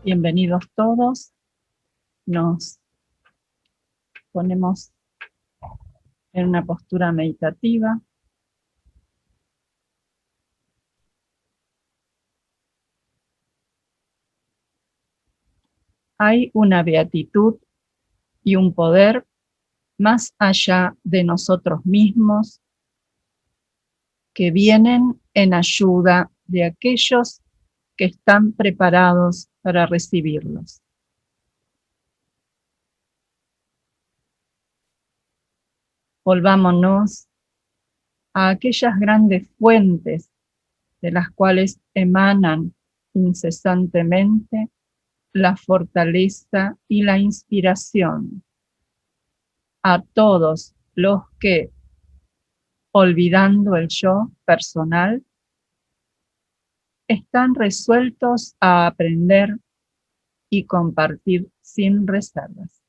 Bienvenidos todos. Nos ponemos en una postura meditativa. Hay una beatitud y un poder más allá de nosotros mismos que vienen en ayuda de aquellos que están preparados para recibirlos. Volvámonos a aquellas grandes fuentes de las cuales emanan incesantemente la fortaleza y la inspiración, a todos los que, olvidando el yo personal, están resueltos a aprender y compartir sin reservas.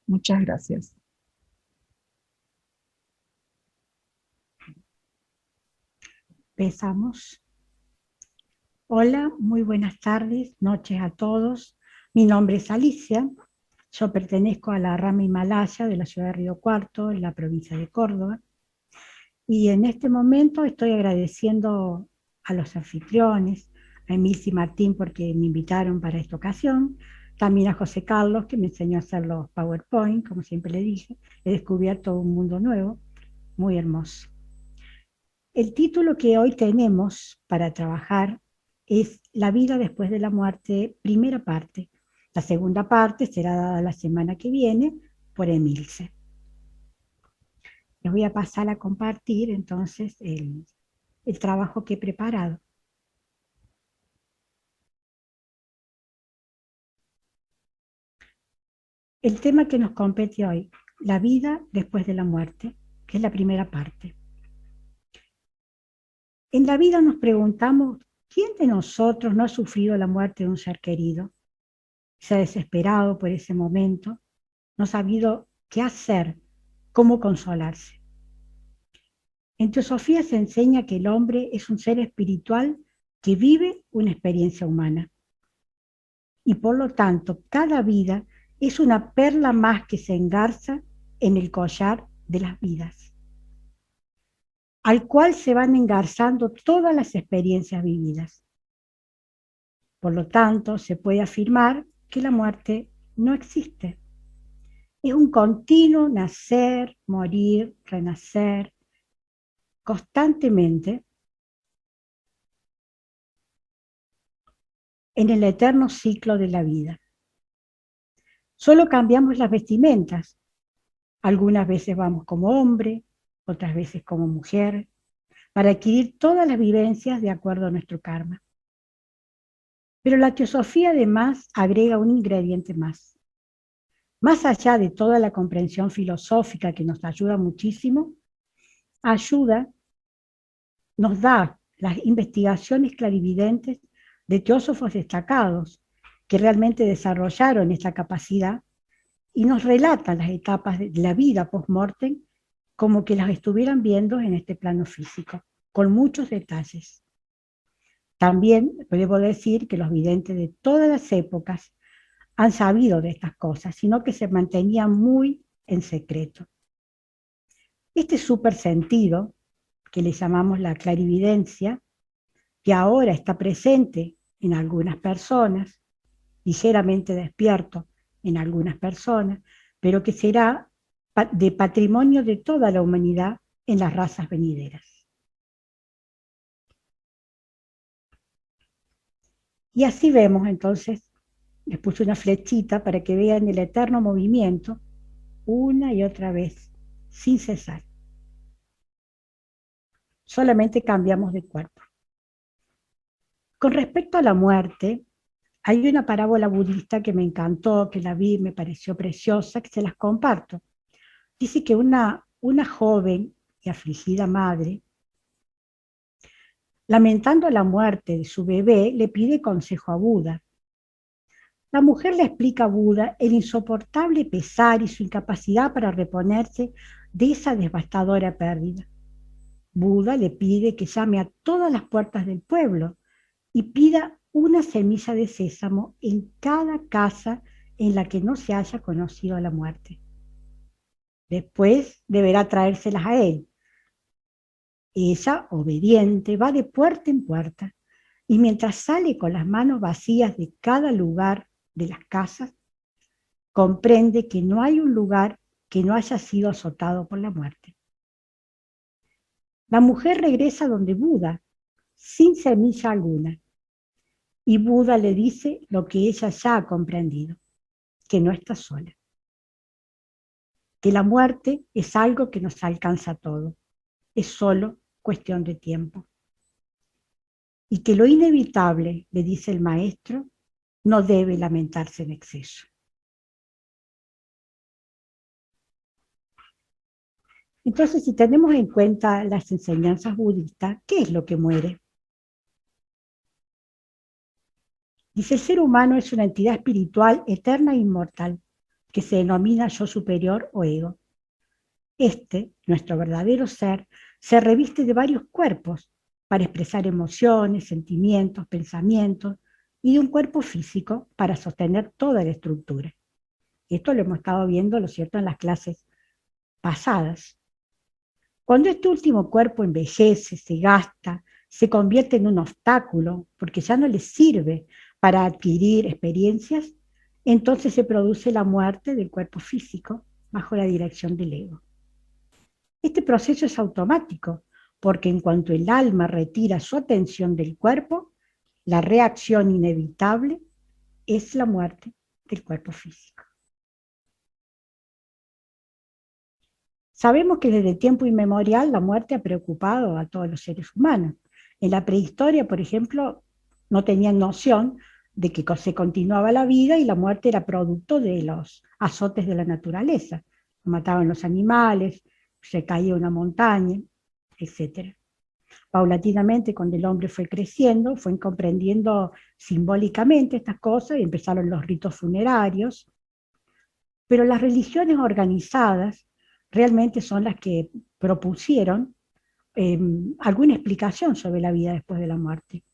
Muchas gracias. Empezamos. Hola, muy buenas tardes, noches a todos. Mi nombre es Alicia. Yo pertenezco a la rama Himalaya de la ciudad de Río Cuarto, en la provincia de Córdoba. Y en este momento estoy agradeciendo a los anfitriones, a Emilce y Martín porque me invitaron para esta ocasión, también a José Carlos que me enseñó a hacer los PowerPoint, como siempre le dije. He descubierto un mundo nuevo, muy hermoso. El título que hoy tenemos para trabajar es La vida después de la muerte, primera parte. La segunda parte será dada la semana que viene por Emilce. Les voy a pasar a compartir entonces el trabajo que he preparado. El tema que nos compete hoy, la vida después de la muerte, que es la primera parte. En la vida nos preguntamos, ¿quién de nosotros no ha sufrido la muerte de un ser querido? Se ha desesperado por ese momento, no ha sabido qué hacer, cómo consolarse. En Teosofía se enseña que el hombre es un ser espiritual que vive una experiencia humana. Y por lo tanto, cada vida es una perla más que se engarza en el collar de las vidas, al cual se van engarzando todas las experiencias vividas. Por lo tanto, se puede afirmar que la muerte no existe. Es un continuo nacer, morir, renacer, constantemente en el eterno ciclo de la vida. Solo cambiamos las vestimentas. Algunas veces vamos como hombre, otras veces como mujer, para adquirir todas las vivencias de acuerdo a nuestro karma. Pero la teosofía además agrega un ingrediente más. Más allá de toda la comprensión filosófica que nos ayuda muchísimo, nos da las investigaciones clarividentes de teósofos destacados que realmente desarrollaron esta capacidad y nos relatan las etapas de la vida post-mortem como que las estuvieran viendo en este plano físico, con muchos detalles. También debo decir que los videntes de todas las épocas han sabido de estas cosas, sino que se mantenían muy en secreto. Este súper sentido, que le llamamos la clarividencia, que ahora está presente en algunas personas, ligeramente despierto en algunas personas, pero que será de patrimonio de toda la humanidad en las razas venideras. Y así vemos entonces, les puse una flechita para que vean el eterno movimiento una y otra vez, sin cesar. Solamente cambiamos de cuerpo. Con respecto a la muerte, hay una parábola budista que me encantó, que la vi, me pareció preciosa, que se las comparto. Dice que una joven y afligida madre, lamentando la muerte de su bebé, le pide consejo a Buda. La mujer le explica a Buda el insoportable pesar y su incapacidad para reponerse de esa devastadora pérdida. Buda le pide que llame a todas las puertas del pueblo y pida una semilla de sésamo en cada casa en la que no se haya conocido la muerte. Después deberá traérselas a él. Ella, obediente, va de puerta en puerta y mientras sale con las manos vacías de cada lugar de las casas, comprende que no hay un lugar que no haya sido azotado por la muerte. La mujer regresa donde Buda, sin semilla alguna, y Buda le dice lo que ella ya ha comprendido, que no está sola, que la muerte es algo que nos alcanza a todos, es solo cuestión de tiempo. Y que lo inevitable, le dice el maestro, no debe lamentarse en exceso. Entonces, si tenemos en cuenta las enseñanzas budistas, ¿qué es lo que muere? Dice, el ser humano es una entidad espiritual eterna e inmortal, que se denomina yo superior o ego. Este, nuestro verdadero ser, se reviste de varios cuerpos para expresar emociones, sentimientos, pensamientos, y de un cuerpo físico para sostener toda la estructura. Esto lo hemos estado viendo, lo cierto, en las clases pasadas. Cuando este último cuerpo envejece, se gasta, se convierte en un obstáculo, porque ya no le sirve para adquirir experiencias, entonces se produce la muerte del cuerpo físico bajo la dirección del ego. Este proceso es automático, porque en cuanto el alma retira su atención del cuerpo, la reacción inevitable es la muerte del cuerpo físico. Sabemos que desde tiempo inmemorial la muerte ha preocupado a todos los seres humanos. En la prehistoria, por ejemplo, no tenían noción de que se continuaba la vida y la muerte era producto de los azotes de la naturaleza. Mataban los animales, se caía una montaña, etc. Paulatinamente, cuando el hombre fue creciendo, fue comprendiendo simbólicamente estas cosas y empezaron los ritos funerarios. Pero las religiones organizadas realmente son las que propusieron alguna explicación sobre la vida después de la muerte.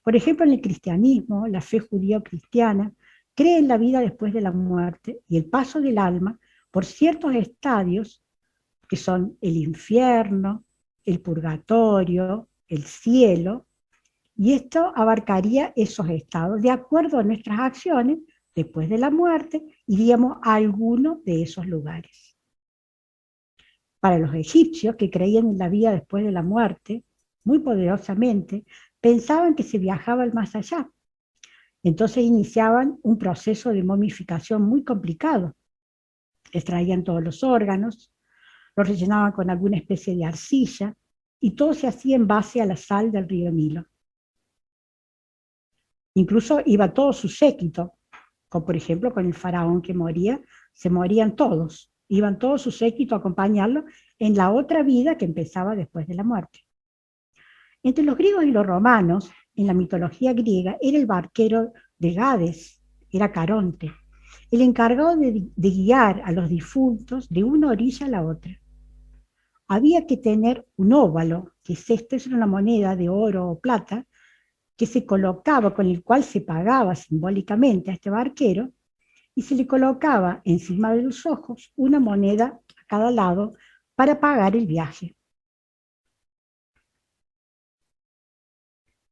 Por ejemplo, en el cristianismo, la fe judío-cristiana cree en la vida después de la muerte y el paso del alma por ciertos estadios que son el infierno, el purgatorio, el cielo, y esto abarcaría esos estados. De acuerdo a nuestras acciones, después de la muerte, iríamos a alguno de esos lugares. Para los egipcios, que creían en la vida después de la muerte, muy poderosamente, pensaban que se viajaba al más allá. Entonces iniciaban un proceso de momificación muy complicado. Extraían todos los órganos, los rellenaban con alguna especie de arcilla, y todo se hacía en base a la sal del río Nilo. Incluso iba todo su séquito, como por ejemplo con el faraón que moría, se morían todos, iban todo su séquito a acompañarlo en la otra vida que empezaba después de la muerte. Entre los griegos y los romanos, en la mitología griega, era el barquero de Hades, era Caronte, el encargado de guiar a los difuntos de una orilla a la otra. Había que tener un óvalo, que es una moneda de oro o plata, que se colocaba, con el cual se pagaba simbólicamente a este barquero, y se le colocaba encima de los ojos una moneda a cada lado para pagar el viaje.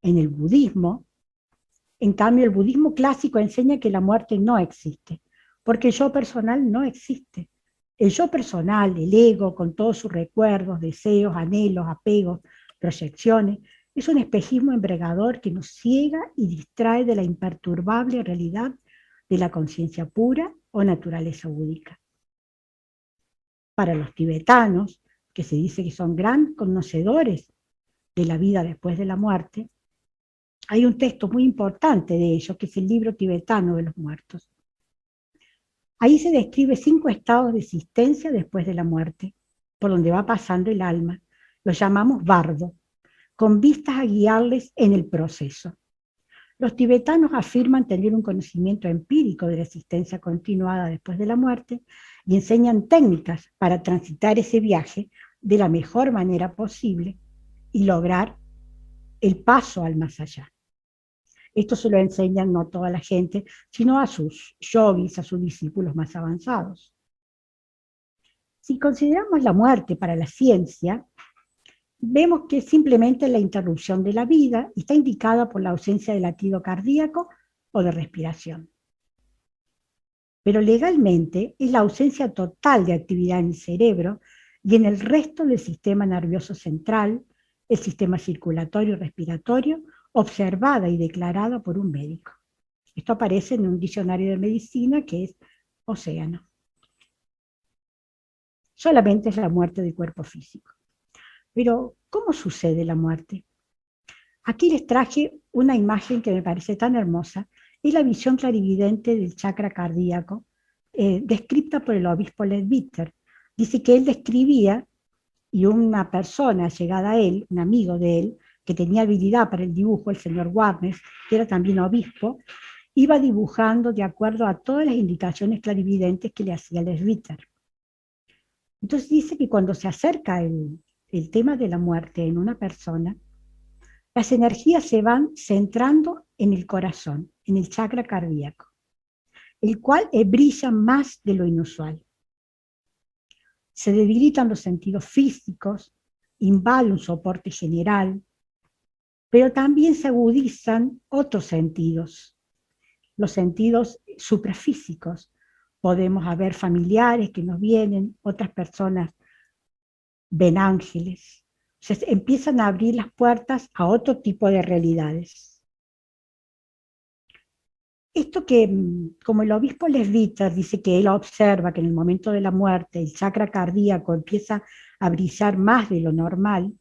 En el budismo, en cambio, el budismo clásico enseña que la muerte no existe, porque el yo personal no existe. El yo personal, el ego, con todos sus recuerdos, deseos, anhelos, apegos, proyecciones, es un espejismo embriagador que nos ciega y distrae de la imperturbable realidad de la conciencia pura o naturaleza búdica. Para los tibetanos, que se dice que son gran conocedores de la vida después de la muerte, hay un texto muy importante de ellos, que es el libro tibetano de los muertos. Ahí se describe 5 estados de existencia después de la muerte, por donde va pasando el alma. Los llamamos bardo, con vistas a guiarles en el proceso. Los tibetanos afirman tener un conocimiento empírico de la existencia continuada después de la muerte y enseñan técnicas para transitar ese viaje de la mejor manera posible y lograr el paso al más allá. Esto se lo enseñan no a toda la gente, sino a sus yogis, a sus discípulos más avanzados. Si consideramos la muerte para la ciencia, vemos que es simplemente la interrupción de la vida y está indicada por la ausencia de latido cardíaco o de respiración. Pero legalmente es la ausencia total de actividad en el cerebro y en el resto del sistema nervioso central, el sistema circulatorio y respiratorio, observada y declarada por un médico. Esto aparece en un diccionario de medicina que es Océano. Solamente es la muerte del cuerpo físico. Pero, ¿cómo sucede la muerte? Aquí les traje una imagen que me parece tan hermosa, es la visión clarividente del chakra cardíaco, descrita por el obispo Leadbeater. Dice que él describía, y una persona llegada a él, un amigo de él, que tenía habilidad para el dibujo, el señor Warnes, que era también obispo, iba dibujando de acuerdo a todas las indicaciones clarividentes que le hacía Leadbeater. Entonces dice que cuando se acerca el tema de la muerte en una persona, las energías se van centrando en el corazón, en el chakra cardíaco, el cual brilla más de lo inusual. Se debilitan los sentidos físicos, invade un soporte general, pero también se agudizan otros sentidos, los sentidos suprafísicos. Podemos haber familiares que nos vienen, otras personas ven ángeles. Se empiezan a abrir las puertas a otro tipo de realidades. Esto que, como el obispo Leadbeater dice que él observa que en el momento de la muerte el chakra cardíaco empieza a brillar más de lo normal,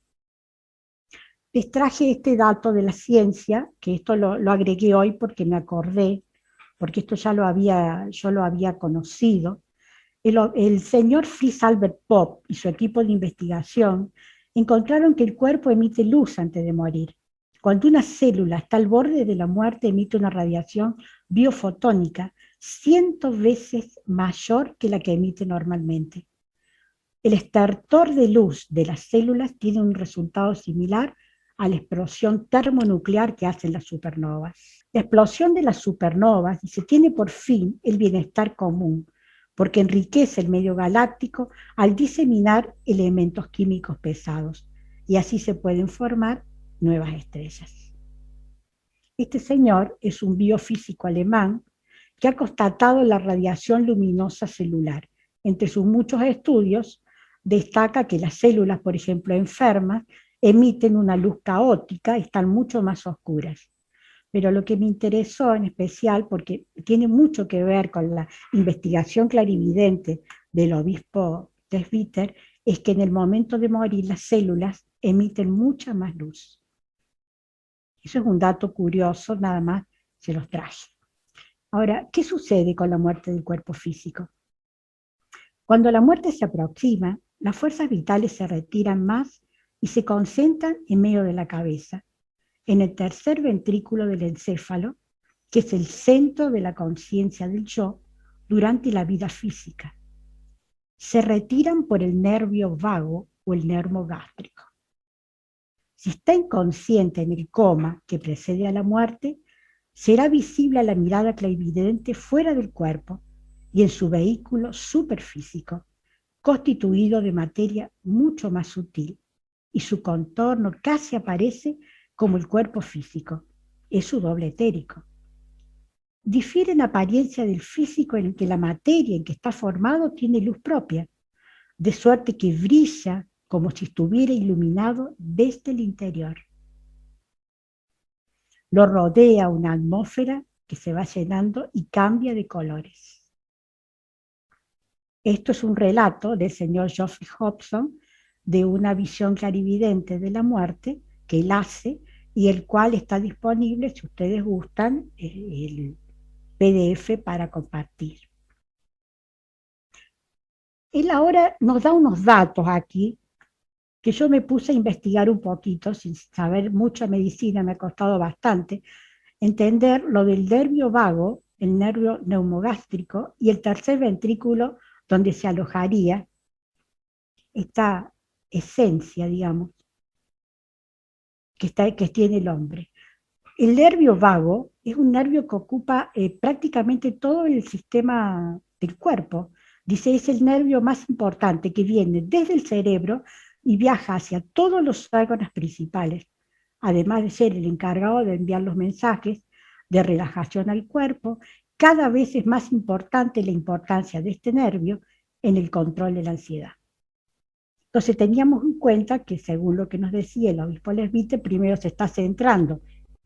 les traje este dato de la ciencia, que esto lo agregué hoy porque me acordé, porque esto yo lo había conocido. El señor Fritz Albert Popp y su equipo de investigación encontraron que el cuerpo emite luz antes de morir. Cuando una célula está al borde de la muerte, emite una radiación biofotónica 100 veces mayor que la que emite normalmente. El estertor de luz de las células tiene un resultado similar a la explosión termonuclear que hacen las supernovas. La explosión de las supernovas tiene por fin el bienestar común, porque enriquece el medio galáctico al diseminar elementos químicos pesados, y así se pueden formar nuevas estrellas. Este señor es un biofísico alemán que ha constatado la radiación luminosa celular. Entre sus muchos estudios, destaca que las células, por ejemplo, enfermas, emiten una luz caótica y están mucho más oscuras. Pero lo que me interesó en especial, porque tiene mucho que ver con la investigación clarividente del obispo Leadbeater, es que en el momento de morir las células emiten mucha más luz. Eso es un dato curioso, nada más se los traje. Ahora, ¿qué sucede con la muerte del cuerpo físico? Cuando la muerte se aproxima, las fuerzas vitales se retiran más y se concentran en medio de la cabeza, en el tercer ventrículo del encéfalo, que es el centro de la conciencia del yo durante la vida física. Se retiran por el nervio vago o el nervio gástrico. Si está inconsciente en el coma que precede a la muerte, será visible a la mirada clarividente fuera del cuerpo y en su vehículo superfísico, constituido de materia mucho más sutil, y su contorno casi aparece como el cuerpo físico, es su doble etérico. Difiere en apariencia del físico en el que la materia en que está formado tiene luz propia, de suerte que brilla como si estuviera iluminado desde el interior. Lo rodea una atmósfera que se va llenando y cambia de colores. Esto es un relato del señor Geoffrey Hobson de una visión clarividente de la muerte que él hace y el cual está disponible, si ustedes gustan, el PDF para compartir. Él ahora nos da unos datos aquí que yo me puse a investigar un poquito, sin saber mucha medicina, me ha costado bastante, entender lo del nervio vago, el nervio neumogástrico, y el tercer ventrículo donde se alojaría esta esencia, digamos, que tiene el hombre. El nervio vago es un nervio que ocupa prácticamente todo el sistema del cuerpo. Dice, es el nervio más importante que viene desde el cerebro y viaja hacia todos los órganos principales, además de ser el encargado de enviar los mensajes de relajación al cuerpo. Cada vez es más importante la importancia de este nervio en el control de la ansiedad. Entonces teníamos en cuenta que, según lo que nos decía el obispo Lesbite, primero se está centrando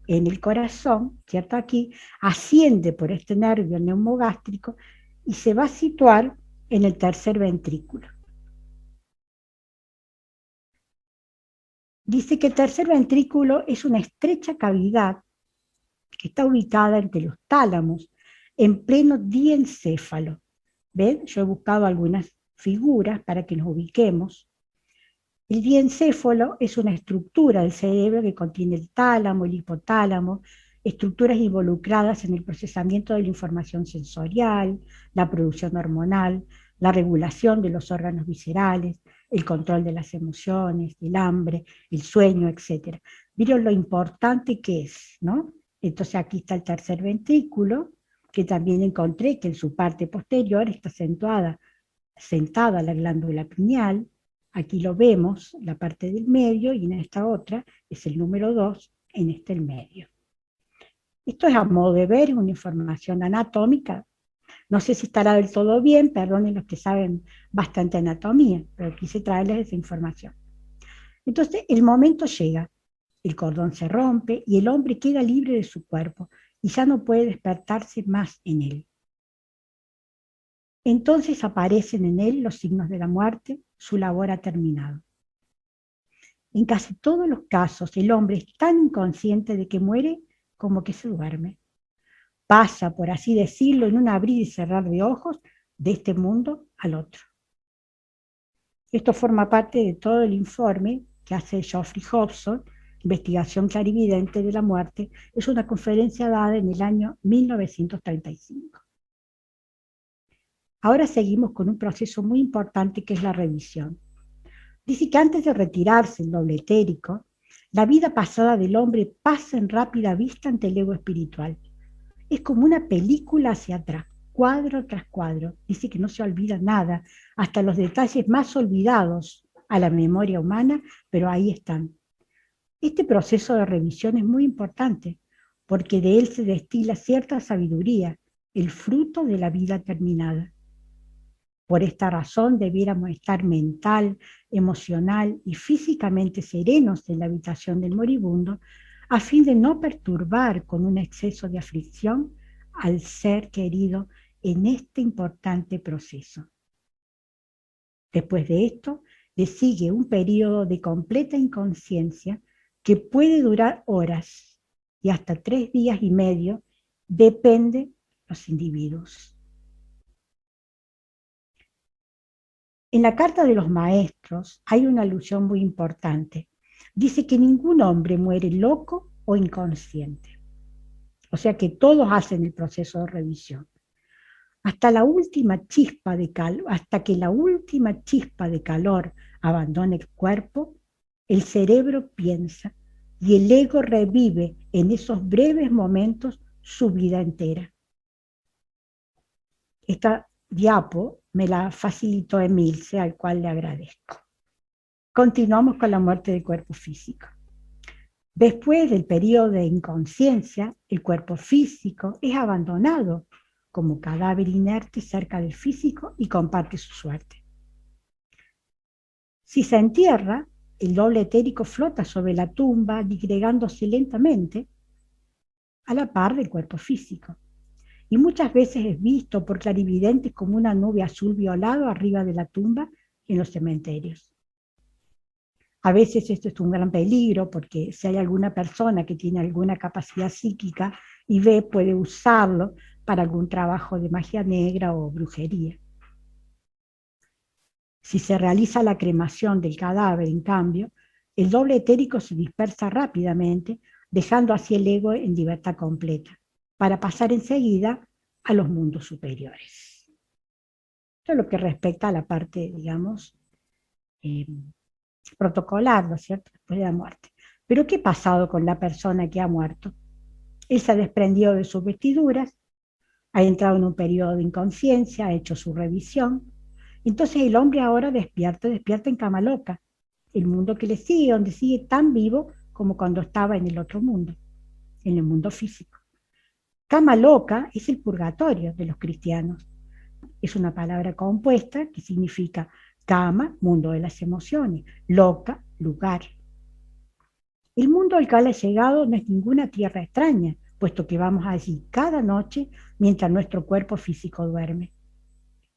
en el corazón, ¿cierto? Aquí asciende por este nervio neumogástrico y se va a situar en el tercer ventrículo. Dice que el tercer ventrículo es una estrecha cavidad que está ubicada entre los tálamos, en pleno diencéfalo. ¿Ven? Yo he buscado algunas figuras para que nos ubiquemos. El diencéfalo es una estructura del cerebro que contiene el tálamo, el hipotálamo, estructuras involucradas en el procesamiento de la información sensorial, la producción hormonal, la regulación de los órganos viscerales, el control de las emociones, el hambre, el sueño, etc. ¿Vieron lo importante que es, no? Entonces aquí está el tercer ventrículo, que también encontré que en su parte posterior está sentada la glándula pineal. Aquí lo vemos, la parte del medio, y en esta otra es el número 2, en este el medio. Esto es a modo de ver, es una información anatómica. No sé si estará del todo bien, perdonen los que saben bastante anatomía, pero quise traerles esa información. Entonces, el momento llega, el cordón se rompe y el hombre queda libre de su cuerpo y ya no puede despertarse más en él. Entonces aparecen en él los signos de la muerte, su labor ha terminado. En casi todos los casos, el hombre es tan inconsciente de que muere como que se duerme. Pasa, por así decirlo, en un abrir y cerrar de ojos de este mundo al otro. Esto forma parte de todo el informe que hace Geoffrey Hobson, Investigación Clarividente de la Muerte. Es una conferencia dada en el año 1935. Ahora seguimos con un proceso muy importante que es la revisión. Dice que antes de retirarse el doble etérico, la vida pasada del hombre pasa en rápida vista ante el ego espiritual. Es como una película hacia atrás, cuadro tras cuadro. Dice que no se olvida nada, hasta los detalles más olvidados a la memoria humana, pero ahí están. Este proceso de revisión es muy importante, porque de él se destila cierta sabiduría, el fruto de la vida terminada. Por esta razón debiéramos estar mental, emocional y físicamente serenos en la habitación del moribundo, a fin de no perturbar con un exceso de aflicción al ser querido en este importante proceso. Después de esto, le sigue un periodo de completa inconsciencia que puede durar horas y hasta 3 días y medio, depende de los individuos. En la Carta de los Maestros hay una alusión muy importante. Dice que ningún hombre muere loco o inconsciente. O sea que todos hacen el proceso de revisión. Hasta que la última chispa de calor abandone el cuerpo, el cerebro piensa y el ego revive en esos breves momentos su vida entera. Esta diapo me la facilitó Emilce, al cual le agradezco. Continuamos con la muerte del cuerpo físico. Después del periodo de inconsciencia, el cuerpo físico es abandonado como cadáver inerte cerca del físico y comparte su suerte. Si se entierra, el doble etérico flota sobre la tumba, digregándose lentamente a la par del cuerpo físico. Y muchas veces es visto por clarividentes como una nube azul violado arriba de la tumba en los cementerios. A veces esto es un gran peligro porque si hay alguna persona que tiene alguna capacidad psíquica y ve, puede usarlo para algún trabajo de magia negra o brujería. Si se realiza la cremación del cadáver, en cambio, el doble etérico se dispersa rápidamente dejando así el ego en libertad completa, para pasar enseguida a los mundos superiores. Esto es lo que respecta a la parte, digamos, protocolar, ¿no es cierto?, después de la muerte. Pero ¿qué ha pasado con la persona que ha muerto? Él se ha desprendido de sus vestiduras, ha entrado en un periodo de inconsciencia, ha hecho su revisión. Entonces el hombre ahora despierta en cama loca, el mundo que le sigue, donde sigue tan vivo como cuando estaba en el otro mundo, en el mundo físico. Cama loca es el purgatorio de los cristianos. Es una palabra compuesta que significa cama, mundo de las emociones, loca, lugar. El mundo al cual ha llegado no es ninguna tierra extraña, puesto que vamos allí cada noche mientras nuestro cuerpo físico duerme.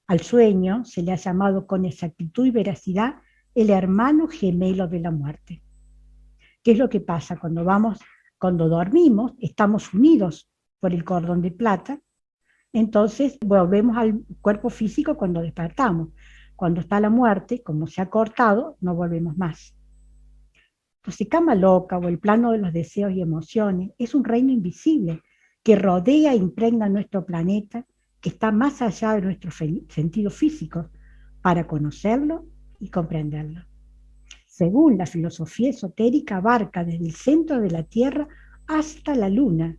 Al sueño se le ha llamado con exactitud y veracidad el hermano gemelo de la muerte. ¿Qué es lo que pasa? Cuando dormimos, estamos unidos por el cordón de plata, entonces volvemos al cuerpo físico cuando despertamos. Cuando está la muerte, como se ha cortado, no volvemos más. Entonces, cama loca o el plano de los deseos y emociones es un reino invisible que rodea e impregna nuestro planeta, que está más allá de nuestros sentidos físicos, para conocerlo y comprenderlo. Según la filosofía esotérica, abarca desde el centro de la Tierra hasta la Luna,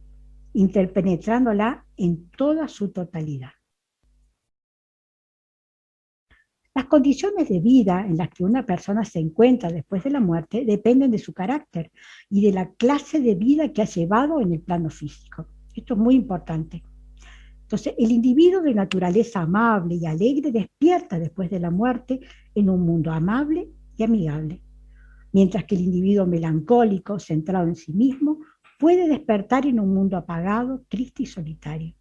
interpenetrándola en toda su totalidad. Las condiciones de vida en las que una persona se encuentra después de la muerte dependen de su carácter y de la clase de vida que ha llevado en el plano físico. Esto es muy importante. Entonces, el individuo de naturaleza amable y alegre despierta después de la muerte en un mundo amable y amigable, mientras que el individuo melancólico, centrado en sí mismo, puede despertar en un mundo apagado, triste y solitario.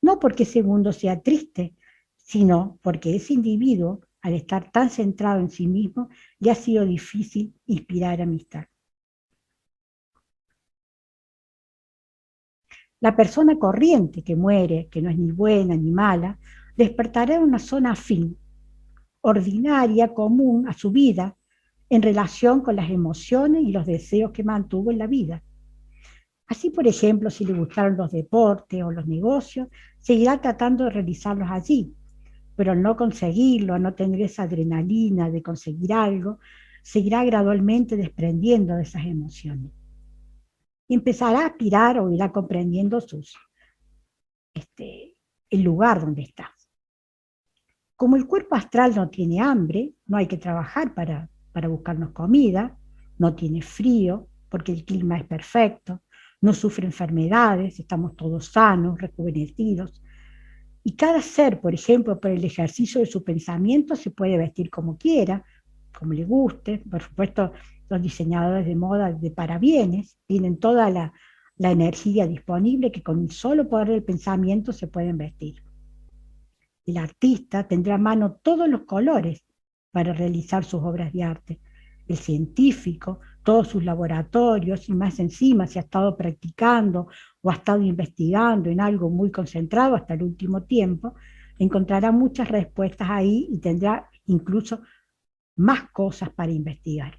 No porque ese mundo sea triste, sino porque ese individuo, al estar tan centrado en sí mismo, le ha sido difícil inspirar amistad. La persona corriente que muere, que no es ni buena ni mala, despertará en una zona afín, ordinaria, común a su vida, en relación con las emociones y los deseos que mantuvo en la vida. Así, por ejemplo, si le gustaron los deportes o los negocios, seguirá tratando de realizarlos allí, pero al no conseguirlo, al no tener esa adrenalina de conseguir algo, seguirá gradualmente desprendiendo de esas emociones. Y empezará a aspirar o irá comprendiendo el lugar donde está. Como el cuerpo astral no tiene hambre, no hay que trabajar para buscarnos comida, no tiene frío, porque el clima es perfecto, no sufre enfermedades, estamos todos sanos, rejuvenecidos. Y cada ser, por ejemplo, por el ejercicio de su pensamiento, se puede vestir como quiera, como le guste. Por supuesto, los diseñadores de moda de parabienes tienen toda la energía disponible que con el solo poder del pensamiento se pueden vestir. El artista tendrá a mano todos los colores para realizar sus obras de arte. El científico, todos sus laboratorios, y más encima si ha estado practicando o ha estado investigando en algo muy concentrado hasta el último tiempo, encontrará muchas respuestas ahí y tendrá incluso más cosas para investigar.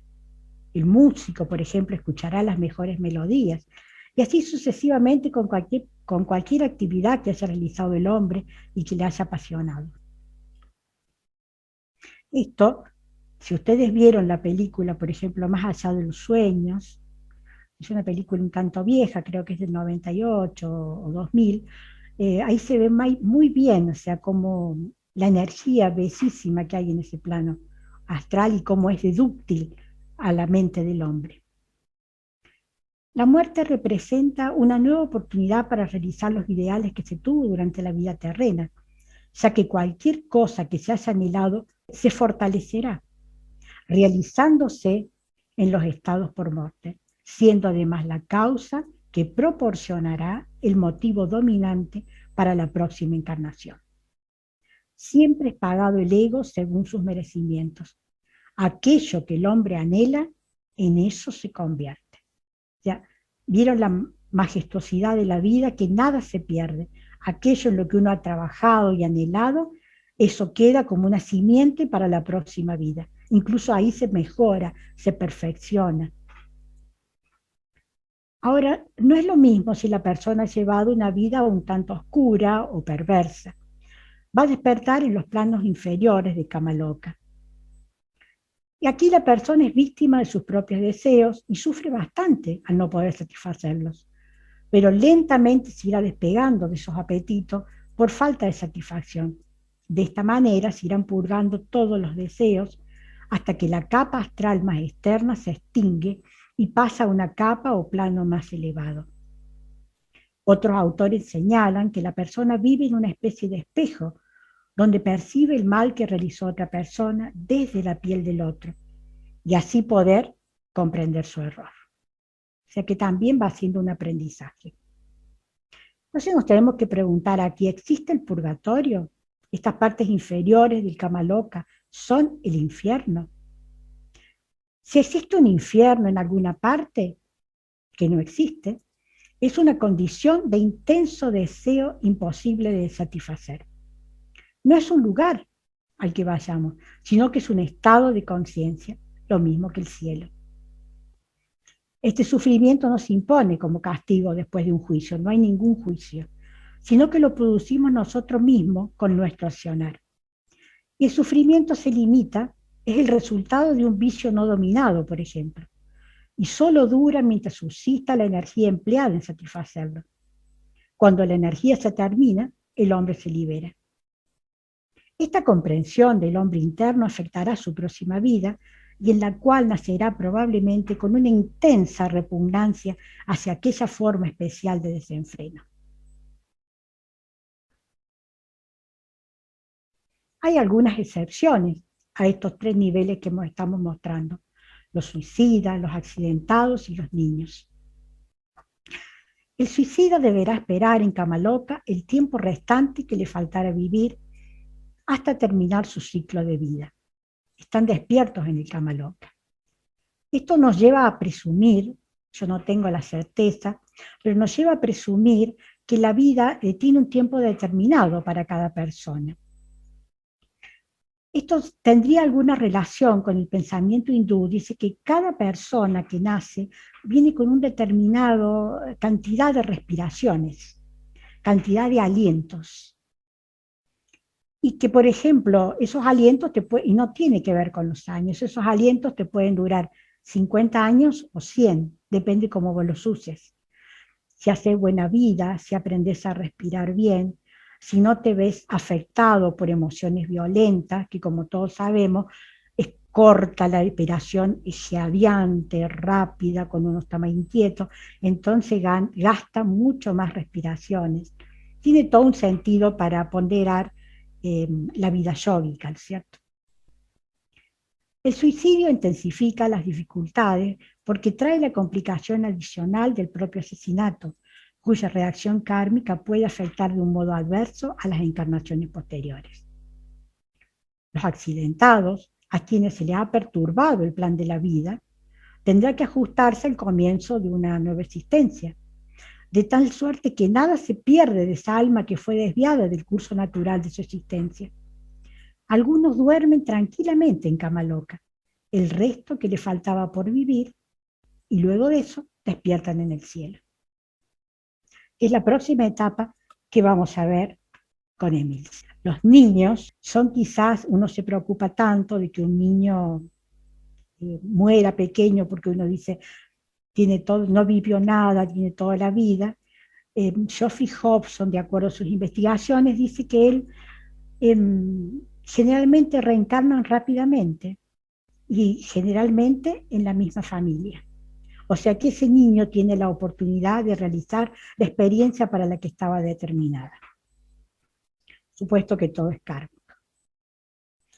El músico, por ejemplo, escuchará las mejores melodías, y así sucesivamente con cualquier actividad que haya realizado el hombre y que le haya apasionado. Esto, si ustedes vieron la película, por ejemplo, Más allá de los sueños, es una película un tanto vieja, creo que es del 98 o 2000, ahí se ve muy bien, o sea, como la energía bellísima que hay en ese plano astral y cómo es de dúctil a la mente del hombre. La muerte representa una nueva oportunidad para realizar los ideales que se tuvo durante la vida terrena, ya que cualquier cosa que se haya anhelado se fortalecerá, realizándose en los estados por muerte, siendo además la causa que proporcionará el motivo dominante para la próxima encarnación. Siempre es pagado el ego según sus merecimientos. Aquello que el hombre anhela, en eso se convierte. Ya, vieron la majestuosidad de la vida, que nada se pierde. Aquello en lo que uno ha trabajado y anhelado, eso queda como una simiente para la próxima vida. Incluso ahí se mejora, se perfecciona. Ahora, no es lo mismo si la persona ha llevado una vida un tanto oscura o perversa. Va a despertar en los planos inferiores de cama loca. Y aquí la persona es víctima de sus propios deseos y sufre bastante al no poder satisfacerlos, pero lentamente se irá despegando de esos apetitos por falta de satisfacción. De esta manera se irán purgando todos los deseos hasta que la capa astral más externa se extingue y pasa a una capa o plano más elevado. Otros autores señalan que la persona vive en una especie de espejo donde percibe el mal que realizó otra persona desde la piel del otro y así poder comprender su error. O sea que también va siendo un aprendizaje. Entonces nos tenemos que preguntar aquí, ¿existe el purgatorio? ¿Estas partes inferiores del Kama Loka son el infierno? Si existe un infierno en alguna parte, que no existe, es una condición de intenso deseo imposible de satisfacer. No es un lugar al que vayamos, sino que es un estado de conciencia, lo mismo que el cielo. Este sufrimiento no se impone como castigo después de un juicio, no hay ningún juicio, sino que lo producimos nosotros mismos con nuestro accionar. Y el sufrimiento se limita, es el resultado de un vicio no dominado, por ejemplo, y solo dura mientras subsista la energía empleada en satisfacerlo. Cuando la energía se termina, el hombre se libera. Esta comprensión del hombre interno afectará su próxima vida y en la cual nacerá probablemente con una intensa repugnancia hacia aquella forma especial de desenfreno. Hay algunas excepciones a estos tres niveles que estamos mostrando: los suicidas, los accidentados y los niños. El suicida deberá esperar en Kama Loka el tiempo restante que le faltara vivir hasta terminar su ciclo de vida. Están despiertos en el Kama Loka. Esto nos lleva a presumir, yo no tengo la certeza, pero nos lleva a presumir que la vida tiene un tiempo determinado para cada persona. Esto tendría alguna relación con el pensamiento hindú. Dice que cada persona que nace viene con una determinada cantidad de respiraciones, cantidad de alientos. Y que, por ejemplo, esos alientos y no tiene que ver con los años, esos alientos te pueden durar 50 años o 100, depende cómo vos los uses. Si haces buena vida, si aprendes a respirar bien, si no te ves afectado por emociones violentas, que como todos sabemos, es corta la respiración, es jadeante, rápida, cuando uno está más inquieto, entonces gasta mucho más respiraciones. Tiene todo un sentido para ponderar la vida yógica, ¿cierto? El suicidio intensifica las dificultades porque trae la complicación adicional del propio asesinato, cuya reacción kármica puede afectar de un modo adverso a las encarnaciones posteriores. Los accidentados, a quienes se les ha perturbado el plan de la vida, tendrán que ajustarse al comienzo de una nueva existencia, de tal suerte que nada se pierde de esa alma que fue desviada del curso natural de su existencia. Algunos duermen tranquilamente en Kama Loka, el resto que le faltaba por vivir, y luego de eso despiertan en el cielo. Es la próxima etapa que vamos a ver con Emil. Los niños son quizás, uno se preocupa tanto de que un niño muera pequeño porque uno dice, tiene todo, no vivió nada, tiene toda la vida. Geoffrey Hobson, de acuerdo a sus investigaciones, dice que él generalmente reencarnan rápidamente y generalmente en la misma familia. O sea que ese niño tiene la oportunidad de realizar la experiencia para la que estaba determinada. Supuesto que todo es kármico.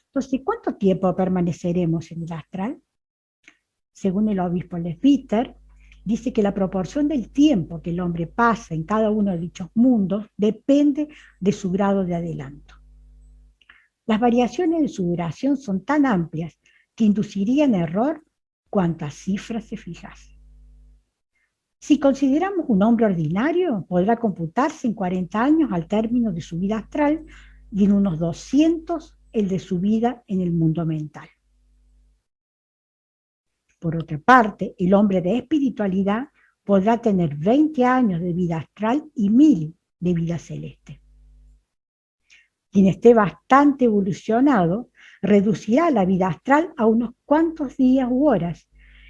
Entonces, ¿cuánto tiempo permaneceremos en el astral? Según el obispo Lesbiter, dice que la proporción del tiempo que el hombre pasa en cada uno de dichos mundos depende de su grado de adelanto. Las variaciones de su duración son tan amplias que inducirían error cuantas cifras se fijase. Si consideramos un hombre ordinario, podrá computarse en 40 años al término de su vida astral y en unos 200 el de su vida en el mundo mental. Por otra parte, el hombre de espiritualidad podrá tener 20 años de vida astral y 1000 de vida celeste. Quien esté bastante evolucionado reducirá la vida astral a unos cuantos días u horas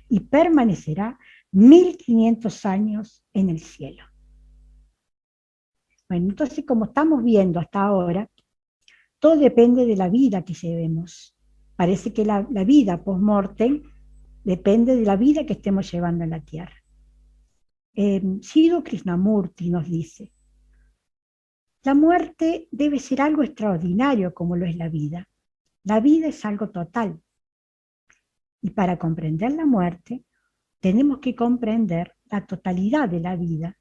y permanecerá 1500 años en el cielo. Bueno, entonces, como estamos viendo hasta ahora, todo depende de la vida que llevemos. Parece que la vida post-mortem depende de la vida que estemos llevando en la Tierra. Sidhu Krishnamurti nos dice, la muerte debe ser algo extraordinario como lo es la vida. La vida es algo total. Y para comprender la muerte, tenemos que comprender la totalidad de la vida.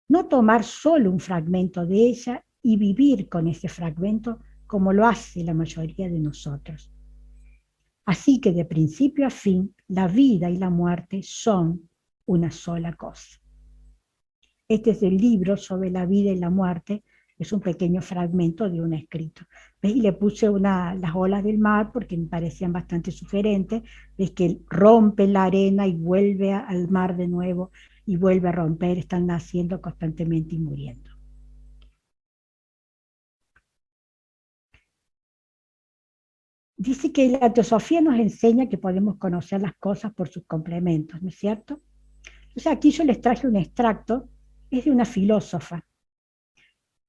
No tomar solo un fragmento de ella y vivir con ese fragmento como lo hace la mayoría de nosotros. Así que de principio a fin, la vida y la muerte son una sola cosa. Este es el libro sobre la vida y la muerte, es un pequeño fragmento de un escrito. ¿Ves? Y le puse las olas del mar porque me parecían bastante sugerentes, ves que rompe la arena y vuelve al mar de nuevo y vuelve a romper, están naciendo constantemente y muriendo. Dice que la teosofía nos enseña que podemos conocer las cosas por sus complementos, ¿no es cierto? Entonces aquí yo les traje un extracto, es de una filósofa,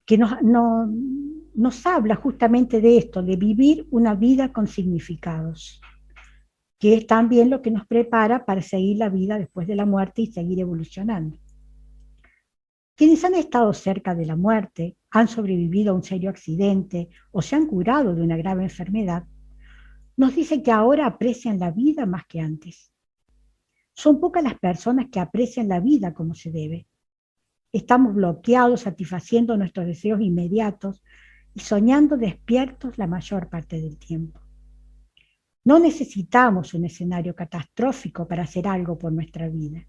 que nos habla justamente de esto, de vivir una vida con significados, que es también lo que nos prepara para seguir la vida después de la muerte y seguir evolucionando. Quienes han estado cerca de la muerte, han sobrevivido a un serio accidente o se han curado de una grave enfermedad, nos dicen que ahora aprecian la vida más que antes. Son pocas las personas que aprecian la vida como se debe. Estamos bloqueados satisfaciendo nuestros deseos inmediatos y soñando despiertos la mayor parte del tiempo. No necesitamos un escenario catastrófico para hacer algo por nuestra vida.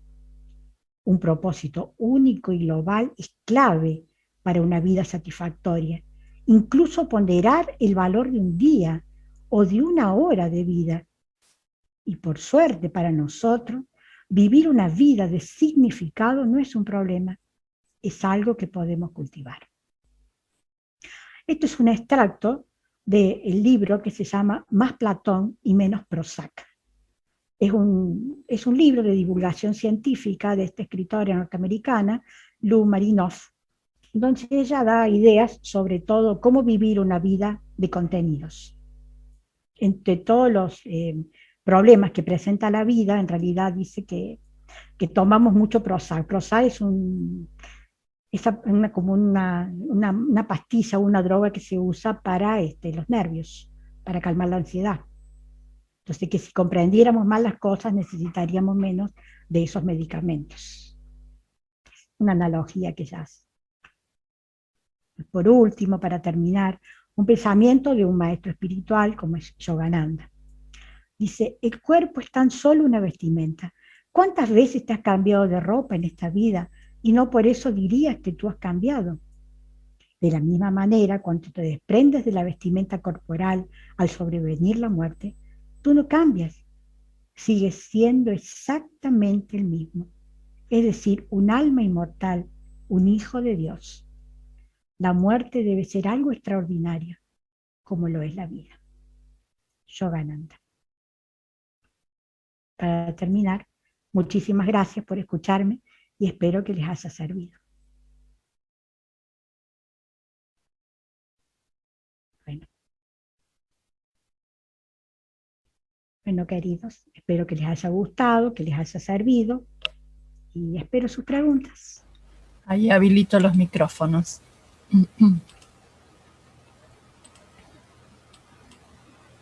Un propósito único y global es clave para una vida satisfactoria. Incluso ponderar el valor de un día o de una hora de vida. Y por suerte para nosotros, vivir una vida de significado no es un problema, es algo que podemos cultivar. Esto es un extracto del libro que se llama Más Platón y menos Prozac. Es un libro de divulgación científica de esta escritora norteamericana, Lou Marinoff, donde ella da ideas sobre todo cómo vivir una vida de contenidos. Entre todos los problemas que presenta la vida, en realidad dice que tomamos mucho Prozac. Prozac es como una pastilla, una droga que se usa para los nervios, para calmar la ansiedad. Entonces, que si comprendiéramos más las cosas, necesitaríamos menos de esos medicamentos. Una analogía que ya hace. Por último, para terminar, un pensamiento de un maestro espiritual como es Yogananda. Dice, el cuerpo es tan solo una vestimenta. ¿Cuántas veces te has cambiado de ropa en esta vida y no por eso dirías que tú has cambiado? De la misma manera, cuando te desprendes de la vestimenta corporal al sobrevenir la muerte, tú no cambias, sigues siendo exactamente el mismo, es decir, un alma inmortal, un hijo de Dios. La muerte debe ser algo extraordinario, como lo es la vida. Yogananda. Para terminar, muchísimas gracias por escucharme y espero que les haya servido. Bueno, queridos, espero que les haya gustado, que les haya servido y espero sus preguntas. Ahí habilito los micrófonos.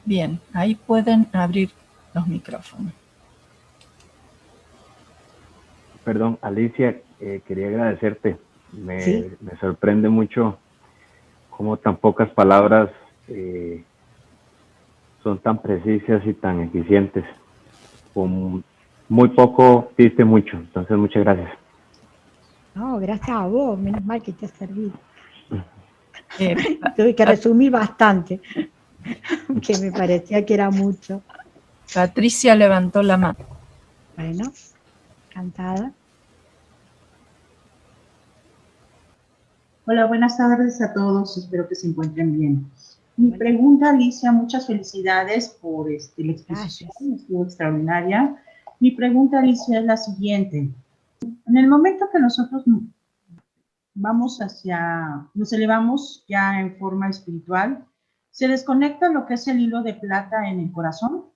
Bien, ahí pueden abrir los micrófonos. Perdón, Alicia, quería agradecerte. ¿Sí? Me sorprende mucho cómo tan pocas palabras son tan precisas y tan eficientes. Con muy poco diste mucho, entonces muchas gracias. No, gracias a vos, menos mal que te ha servido. Tuve que resumir bastante, que me parecía que era mucho. Patricia levantó la mano. Bueno, encantada. Hola, buenas tardes a todos, espero que se encuentren bien. Mi pregunta, Alicia, muchas felicidades por la exposición, estuvo extraordinaria. Mi pregunta, Alicia, es la siguiente. En el momento que nosotros nos elevamos ya en forma espiritual, se desconecta lo que es el hilo de plata en el corazón,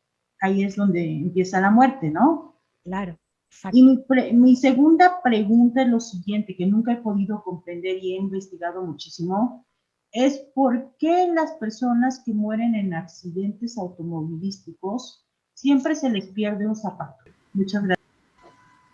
ahí es donde empieza la muerte, ¿no? Claro. Exacto. Y mi segunda pregunta es lo siguiente, que nunca he podido comprender y he investigado muchísimo, es por qué las personas que mueren en accidentes automovilísticos siempre se les pierde un zapato. Muchas gracias.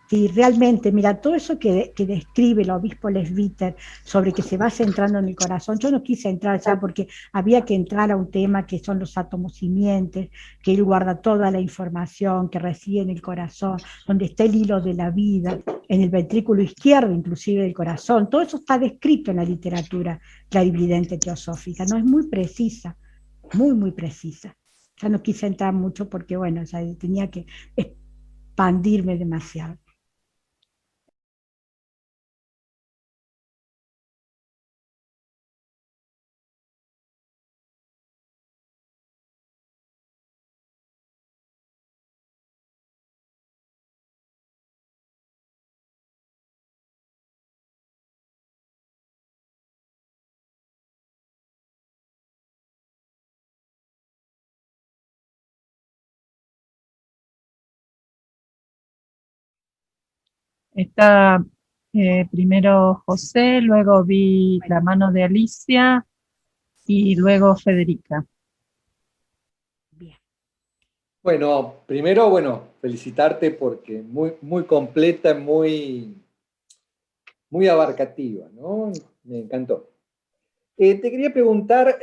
Sí, realmente, mira, todo eso que describe el obispo Lesbiter sobre que se va centrando en el corazón, yo no quise entrar ya porque había que entrar a un tema que son los átomos simientes, que él guarda toda la información que reside en el corazón, donde está el hilo de la vida, en el ventrículo izquierdo inclusive del corazón, todo eso está descrito en la literatura clarividente teosófica, no es muy precisa, muy precisa. Ya no quise entrar mucho porque, bueno, ya tenía que expandirme demasiado. Está primero José, luego vi la mano de Alicia y luego Federica. Bien. Bueno, primero, felicitarte porque muy completa, muy abarcativa, ¿no? Me encantó. Te quería preguntar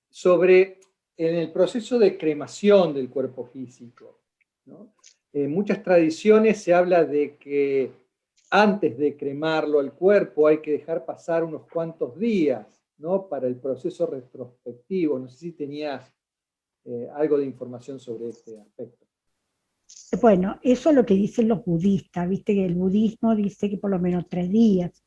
sobre en el proceso de cremación del cuerpo físico, ¿no? En muchas tradiciones se habla de que antes de cremarlo al cuerpo hay que dejar pasar unos cuantos días, ¿no? Para el proceso retrospectivo. No sé si tenías algo de información sobre este aspecto. Bueno, eso es lo que dicen los budistas, viste que el budismo dice que por lo menos 3 días.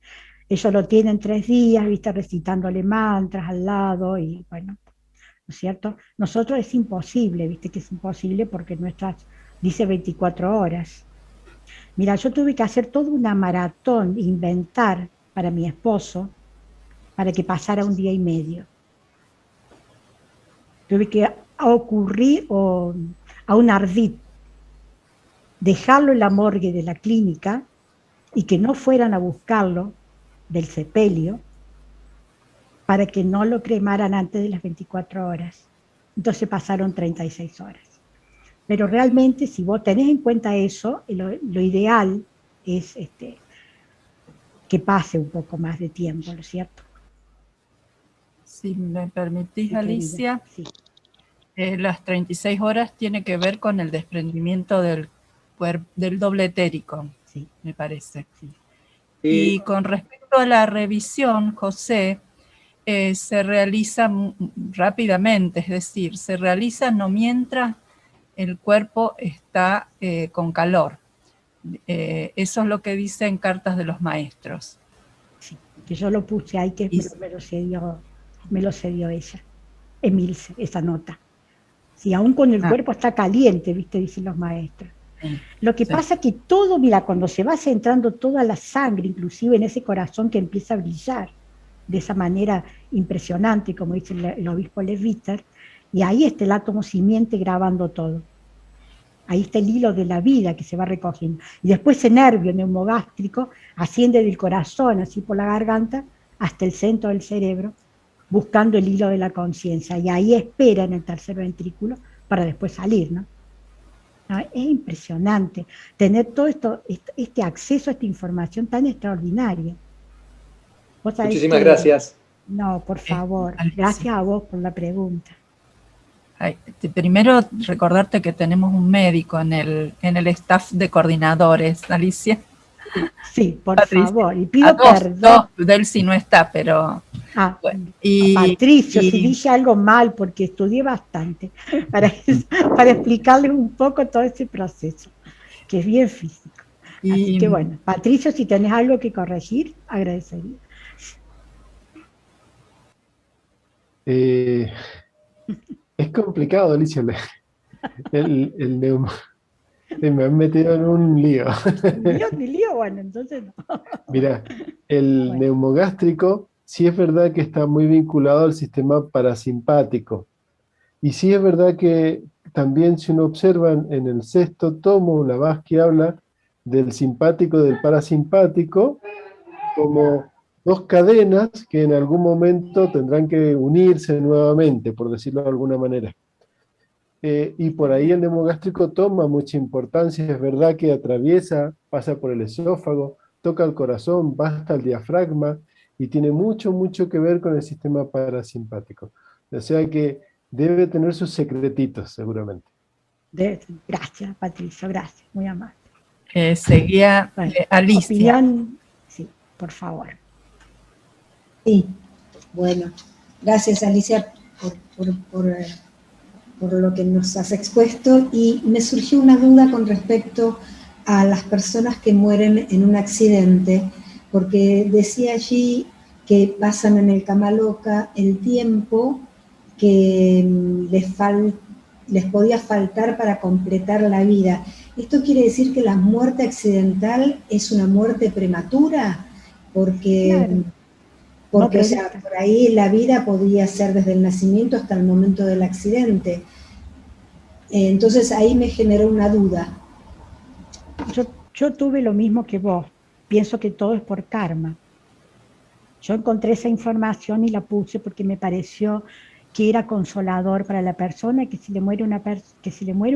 Ellos lo tienen 3 días, viste, recitándole mantras al lado y bueno, ¿no es cierto? Nosotros es imposible, viste que es imposible porque nuestras, dice 24 horas. Mira, yo tuve que hacer toda una maratón, inventar para mi esposo, para que pasara 1 día y medio. Tuve que ocurrir a un ardid, dejarlo en la morgue de la clínica y que no fueran a buscarlo del sepelio para que no lo cremaran antes de las 24 horas. Entonces pasaron 36 horas. Pero realmente, si vos tenés en cuenta eso, lo ideal es que pase un poco más de tiempo, ¿no es cierto? Si me permitís, Sí, Alicia, sí. las 36 horas tiene que ver con el desprendimiento del doble etérico, Sí. me parece. Sí. Y con respecto a la revisión, José, se realiza rápidamente, es decir, se realiza no mientras el cuerpo está con calor. Eso es lo que dicen cartas de los maestros. Sí, que yo lo puse ahí, que me lo cedió ella, Emilce, esa nota. Si aún con el cuerpo está caliente, viste, dicen los maestros. Lo que pasa es que todo, mira, cuando se va centrando toda la sangre, inclusive en ese corazón que empieza a brillar de esa manera impresionante, como dice el obispo Lesbiter, y ahí está el átomo simiente grabando todo. Ahí está el hilo de la vida que se va recogiendo. Y después ese nervio neumogástrico asciende del corazón, así por la garganta, hasta el centro del cerebro, buscando el hilo de la conciencia. Y ahí espera en el tercer ventrículo para después salir, ¿no? ¿No? Es impresionante tener todo esto, este acceso a esta información tan extraordinaria. Muchísimas gracias. No, por favor. Gracias a vos por la pregunta. Primero, recordarte que tenemos un médico en el staff de coordinadores, Alicia. Sí, por Patricia. favor. Y pido perdón. Delcy no está, pero... Bueno, Patricio, si dije algo mal, porque estudié bastante para explicarles un poco todo ese proceso, que es bien físico. Así que bueno, Patricio, si tenés algo que corregir, agradecería. Es complicado, Alicia. El neuma. Sí, me han metido en un lío. Ni lío, bueno, entonces no. Mira, el Bueno. neumogástrico sí es verdad que está muy vinculado al sistema parasimpático. Y sí es verdad que también si uno observa en el sexto tomo, la Labaski habla del simpático y del parasimpático como dos cadenas que en algún momento tendrán que unirse nuevamente, por decirlo de alguna manera. Y por ahí el neumogástrico toma mucha importancia, es verdad que atraviesa, pasa por el esófago, toca el corazón, va hasta el diafragma y tiene mucho, mucho que ver con el sistema parasimpático. O sea que debe tener sus secretitos, seguramente. Gracias, Patricia, gracias, muy amable. Seguía Bueno, Alicia. opinión, sí, por favor. Sí, bueno, gracias Alicia por lo que nos has expuesto, y me surgió una duda con respecto a las personas que mueren en un accidente, porque decía allí que pasan en el cama loca el tiempo que les podía faltar para completar la vida. ¿Esto quiere decir que la muerte accidental es una muerte prematura? Porque, Claro. porque No, o sea, por ahí la vida podría ser desde el nacimiento hasta el momento del accidente. Entonces ahí me generó una duda. Yo tuve lo mismo que vos. Pienso que todo es por karma. Yo encontré esa información y la puse porque me pareció que era consolador para la persona que si le muere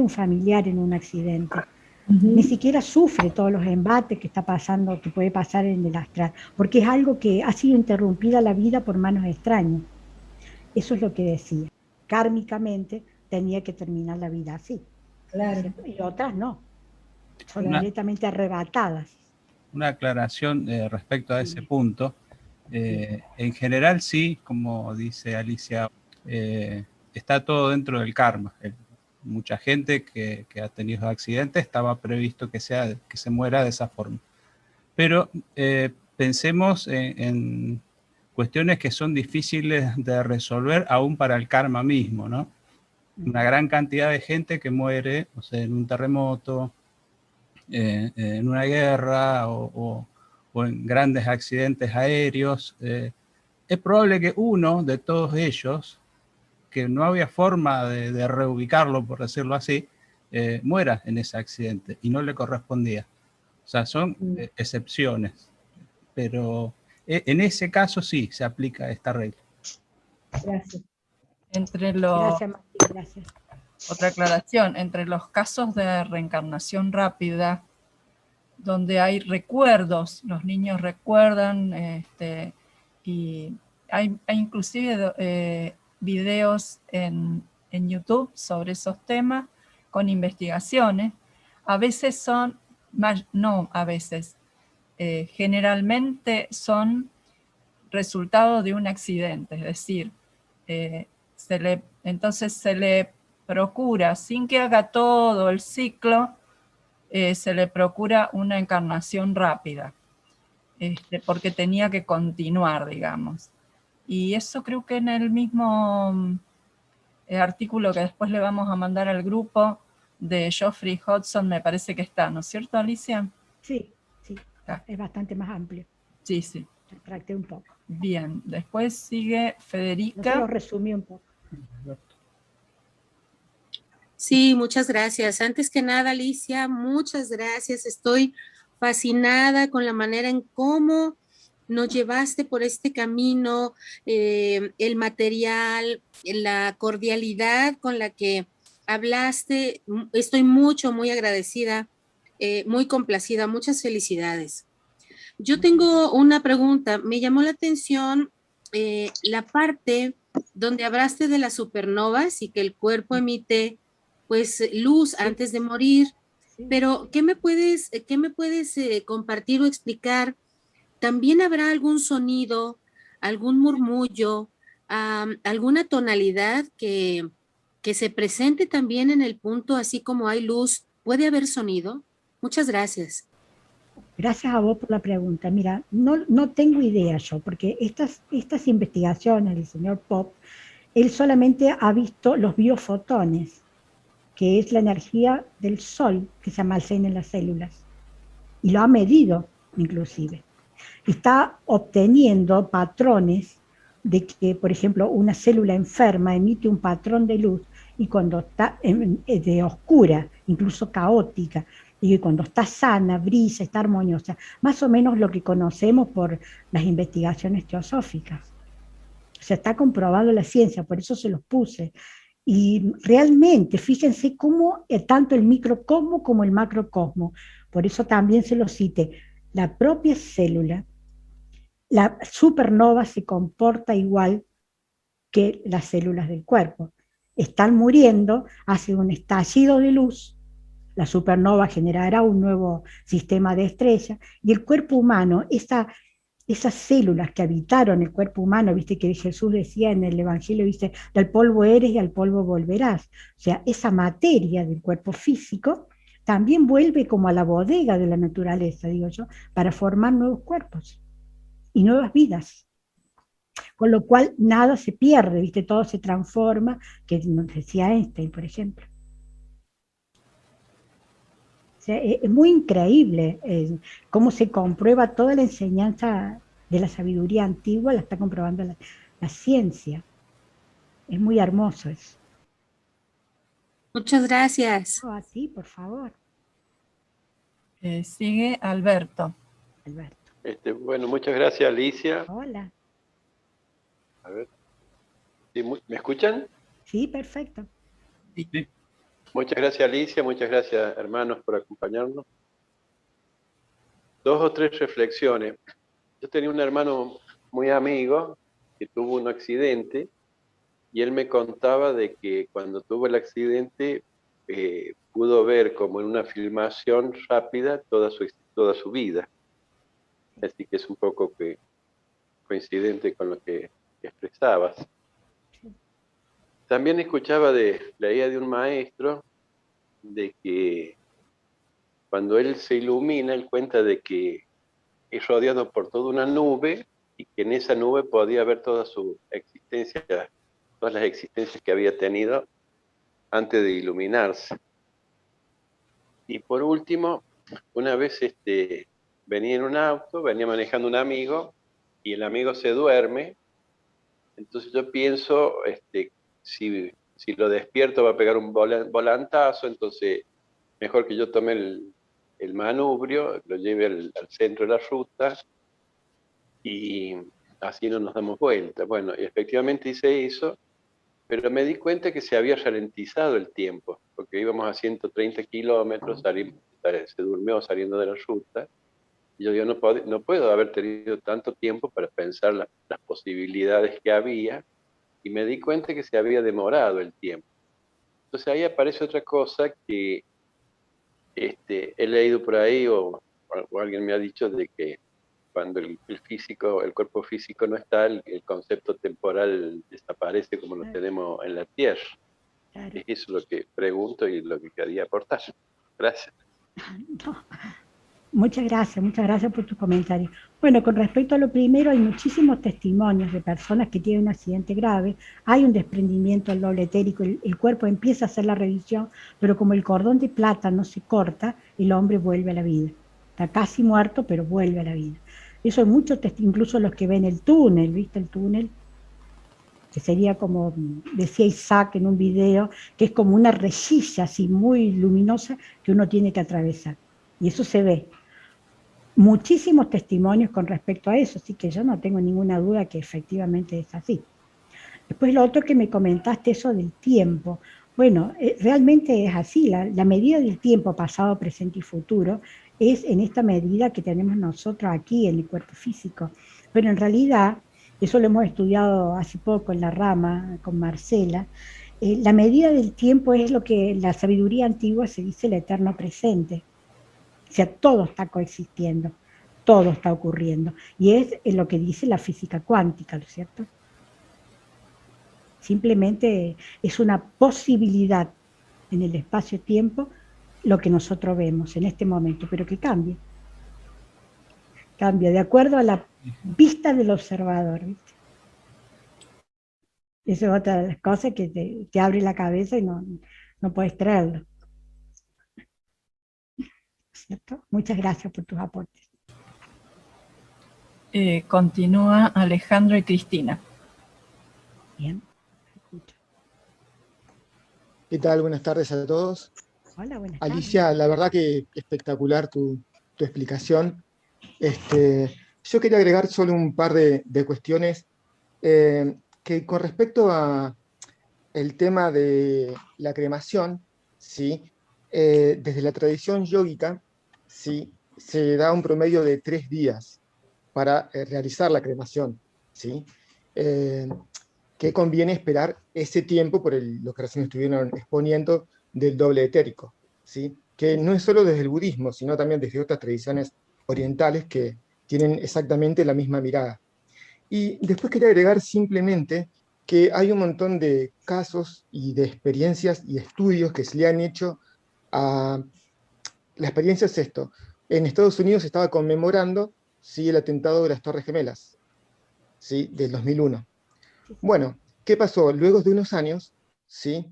un familiar en un accidente, ni siquiera sufre todos los embates que está pasando, que puede pasar en el astral, porque es algo que ha sido interrumpida la vida por manos extrañas. Eso es lo que decía. Kármicamente tenía que terminar la vida así. Claro. Y otras no. Son directamente arrebatadas. Una aclaración respecto a ese punto. En general sí, como dice Alicia, está todo dentro del karma. Mucha gente que ha tenido accidentes estaba previsto que se muera de esa forma. Pero pensemos en cuestiones que son difíciles de resolver aún para el karma mismo, ¿no? Una gran cantidad de gente que muere, o sea, en un terremoto, en una guerra o en grandes accidentes aéreos. Es probable que uno de todos ellos, que no había forma de reubicarlo, por decirlo así, muera en ese accidente y no le correspondía. O sea, son excepciones, pero en ese caso sí se aplica esta regla. Gracias. Gracias, Martín, gracias. Otra aclaración, entre los casos de reencarnación rápida, donde hay recuerdos, los niños recuerdan, y hay inclusive videos en YouTube sobre esos temas, con investigaciones. A veces son, no a veces, generalmente resultado de un accidente, es decir, entonces se le procura, sin que haga todo el ciclo, se le procura una encarnación rápida, porque tenía que continuar, digamos. Y eso creo que en el mismo artículo que después le vamos a mandar al grupo de Geoffrey Hodgson, me parece que está, ¿no es cierto, Alicia? Sí, sí, es bastante más amplio. Sí, sí. Tracté un poco. Bien, después sigue Federica. Yo lo resumí un poco. Sí, muchas gracias. Antes que nada, Alicia, muchas gracias. Estoy fascinada con la manera en cómo nos llevaste por este camino, el material, la cordialidad con la que hablaste. Estoy muy agradecida, muy complacida. Muchas felicidades. Yo tengo una pregunta. Me llamó la atención la parte donde hablaste de las supernovas y que el cuerpo emite pues luz antes de morir, pero ¿qué me puedes compartir o explicar? ¿También habrá algún sonido, algún murmullo, alguna tonalidad que se presente también en el punto, así como hay luz? ¿Puede haber sonido? Muchas gracias. Gracias a vos por la pregunta. Mira, no tengo idea yo, porque estas investigaciones del señor Pop él solamente ha visto los biofotones, que es la energía del sol que se almacena en las células, y lo ha medido inclusive. Está obteniendo patrones de que, por ejemplo, una célula enferma emite un patrón de luz y cuando está de oscura, incluso caótica, y cuando está sana, brilla, está armoniosa, más o menos lo que conocemos por las investigaciones teosóficas. O sea, está comprobado la ciencia, por eso se los puse. Y realmente, fíjense cómo tanto el microcosmo como el macrocosmo, por eso también se los cité, la propia célula, la supernova se comporta igual que las células del cuerpo. Están muriendo, hace un estallido de luz, la supernova generará un nuevo sistema de estrellas, y el cuerpo humano, esas células que habitaron el cuerpo humano, viste que Jesús decía en el Evangelio, dice, del polvo eres y al polvo volverás. O sea, esa materia del cuerpo físico también vuelve como a la bodega de la naturaleza, digo yo, para formar nuevos cuerpos y nuevas vidas. Con lo cual nada se pierde, viste, todo se transforma, que nos decía Einstein, por ejemplo. O sea, es muy increíble cómo se comprueba toda la enseñanza de la sabiduría antigua, la está comprobando la ciencia. Es muy hermoso eso. Muchas gracias. Oh, así, por favor. Sigue Alberto. Alberto. Bueno, muchas gracias, Alicia. Hola. A ver. ¿Sí, ¿me escuchan? Sí, perfecto. Sí. Muchas gracias, Alicia. Muchas gracias, hermanos, por acompañarnos. 2 o 3 reflexiones. Yo tenía un hermano muy amigo que tuvo un accidente y él me contaba de que cuando tuvo el accidente pudo ver como en una filmación rápida toda su vida. Así que es un poco coincidente con lo que expresabas. También leía de un maestro de que cuando él se ilumina, él cuenta de que es rodeado por toda una nube y que en esa nube podía ver toda su existencia, todas las existencias que había tenido antes de iluminarse. Y por último, una vez venía en un auto, venía manejando un amigo y el amigo se duerme. Entonces yo pienso, si lo despierto va a pegar un volantazo, entonces mejor que yo tome el manubrio, lo lleve al centro de la ruta y así no nos damos vuelta. Bueno, y efectivamente hice eso, pero me di cuenta que se había ralentizado el tiempo, porque íbamos a 130 kilómetros, se durmió saliendo de la ruta, y yo digo, no puedo haber tenido tanto tiempo para pensar las posibilidades que había, y me di cuenta que se había demorado el tiempo. Entonces ahí aparece otra cosa que he leído por ahí, o alguien me ha dicho de que cuando el cuerpo físico no está, el concepto temporal desaparece como lo tenemos en la Tierra. Claro. Eso es lo que pregunto y lo que quería aportar. Gracias. No. Muchas gracias por tu comentario. Bueno, con respecto a lo primero, hay muchísimos testimonios de personas que tienen un accidente grave, hay un desprendimiento del doble etérico, el cuerpo empieza a hacer la revisión, pero como el cordón de plata no se corta, el hombre vuelve a la vida. Está casi muerto, pero vuelve a la vida. Eso hay muchos testimonios, incluso los que ven el túnel, ¿viste el túnel? Que sería como, decía Isaac en un video, que es como una rejilla así muy luminosa que uno tiene que atravesar. Y eso se ve. Muchísimos testimonios con respecto a eso, así que yo no tengo ninguna duda que efectivamente es así. Después lo otro que me comentaste, eso del tiempo. Bueno, realmente es así, la medida del tiempo pasado, presente y futuro es en esta medida que tenemos nosotros aquí en el cuerpo físico. Pero en realidad, eso lo hemos estudiado hace poco en la rama con Marcela, la medida del tiempo es lo que en la sabiduría antigua se dice el eterno presente. O sea, todo está coexistiendo, todo está ocurriendo. Y es lo que dice la física cuántica, ¿no es cierto? Simplemente es una posibilidad en el espacio-tiempo lo que nosotros vemos en este momento, pero que cambia. Cambia de acuerdo a la vista del observador, ¿viste? Eso es otra de las cosas que te abre la cabeza y no puedes creerlo. ¿Cierto? Muchas gracias por tus aportes. Continúa Alejandro y Cristina. Bien. ¿Qué tal? Buenas tardes a todos. Hola, buenas tardes. Alicia, la verdad que espectacular tu explicación. Yo quería agregar solo un par de cuestiones que con respecto a el tema de la cremación, ¿sí? Desde la tradición yógica, ¿sí? Se da un promedio de 3 días para realizar la cremación, ¿sí? Que conviene esperar ese tiempo por lo que recién estuvieron exponiendo del doble etérico, ¿sí? Que no es solo desde el budismo, sino también desde otras tradiciones orientales que tienen exactamente la misma mirada. Y después quería agregar simplemente que hay un montón de casos y de experiencias y estudios que se le han hecho a... La experiencia es esto. En Estados Unidos se estaba conmemorando, ¿sí?, el atentado de las Torres Gemelas, ¿sí?, del 2001. Bueno, ¿qué pasó? Luego de unos años, ¿sí?,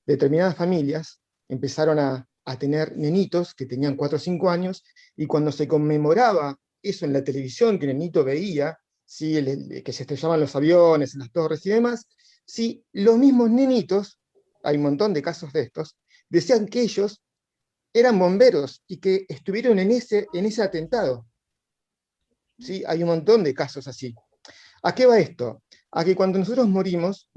determinadas familias empezaron a tener nenitos que tenían 4 o 5 años, y cuando se conmemoraba eso en la televisión, que el nenito veía, ¿sí?, que se estrellaban los aviones en las torres y demás, ¿sí?, los mismos nenitos, hay un montón de casos de estos, decían que ellos eran bomberos y que estuvieron en ese atentado. ¿Sí? Hay un montón de casos así. ¿A qué va esto? A que cuando nosotros morimos,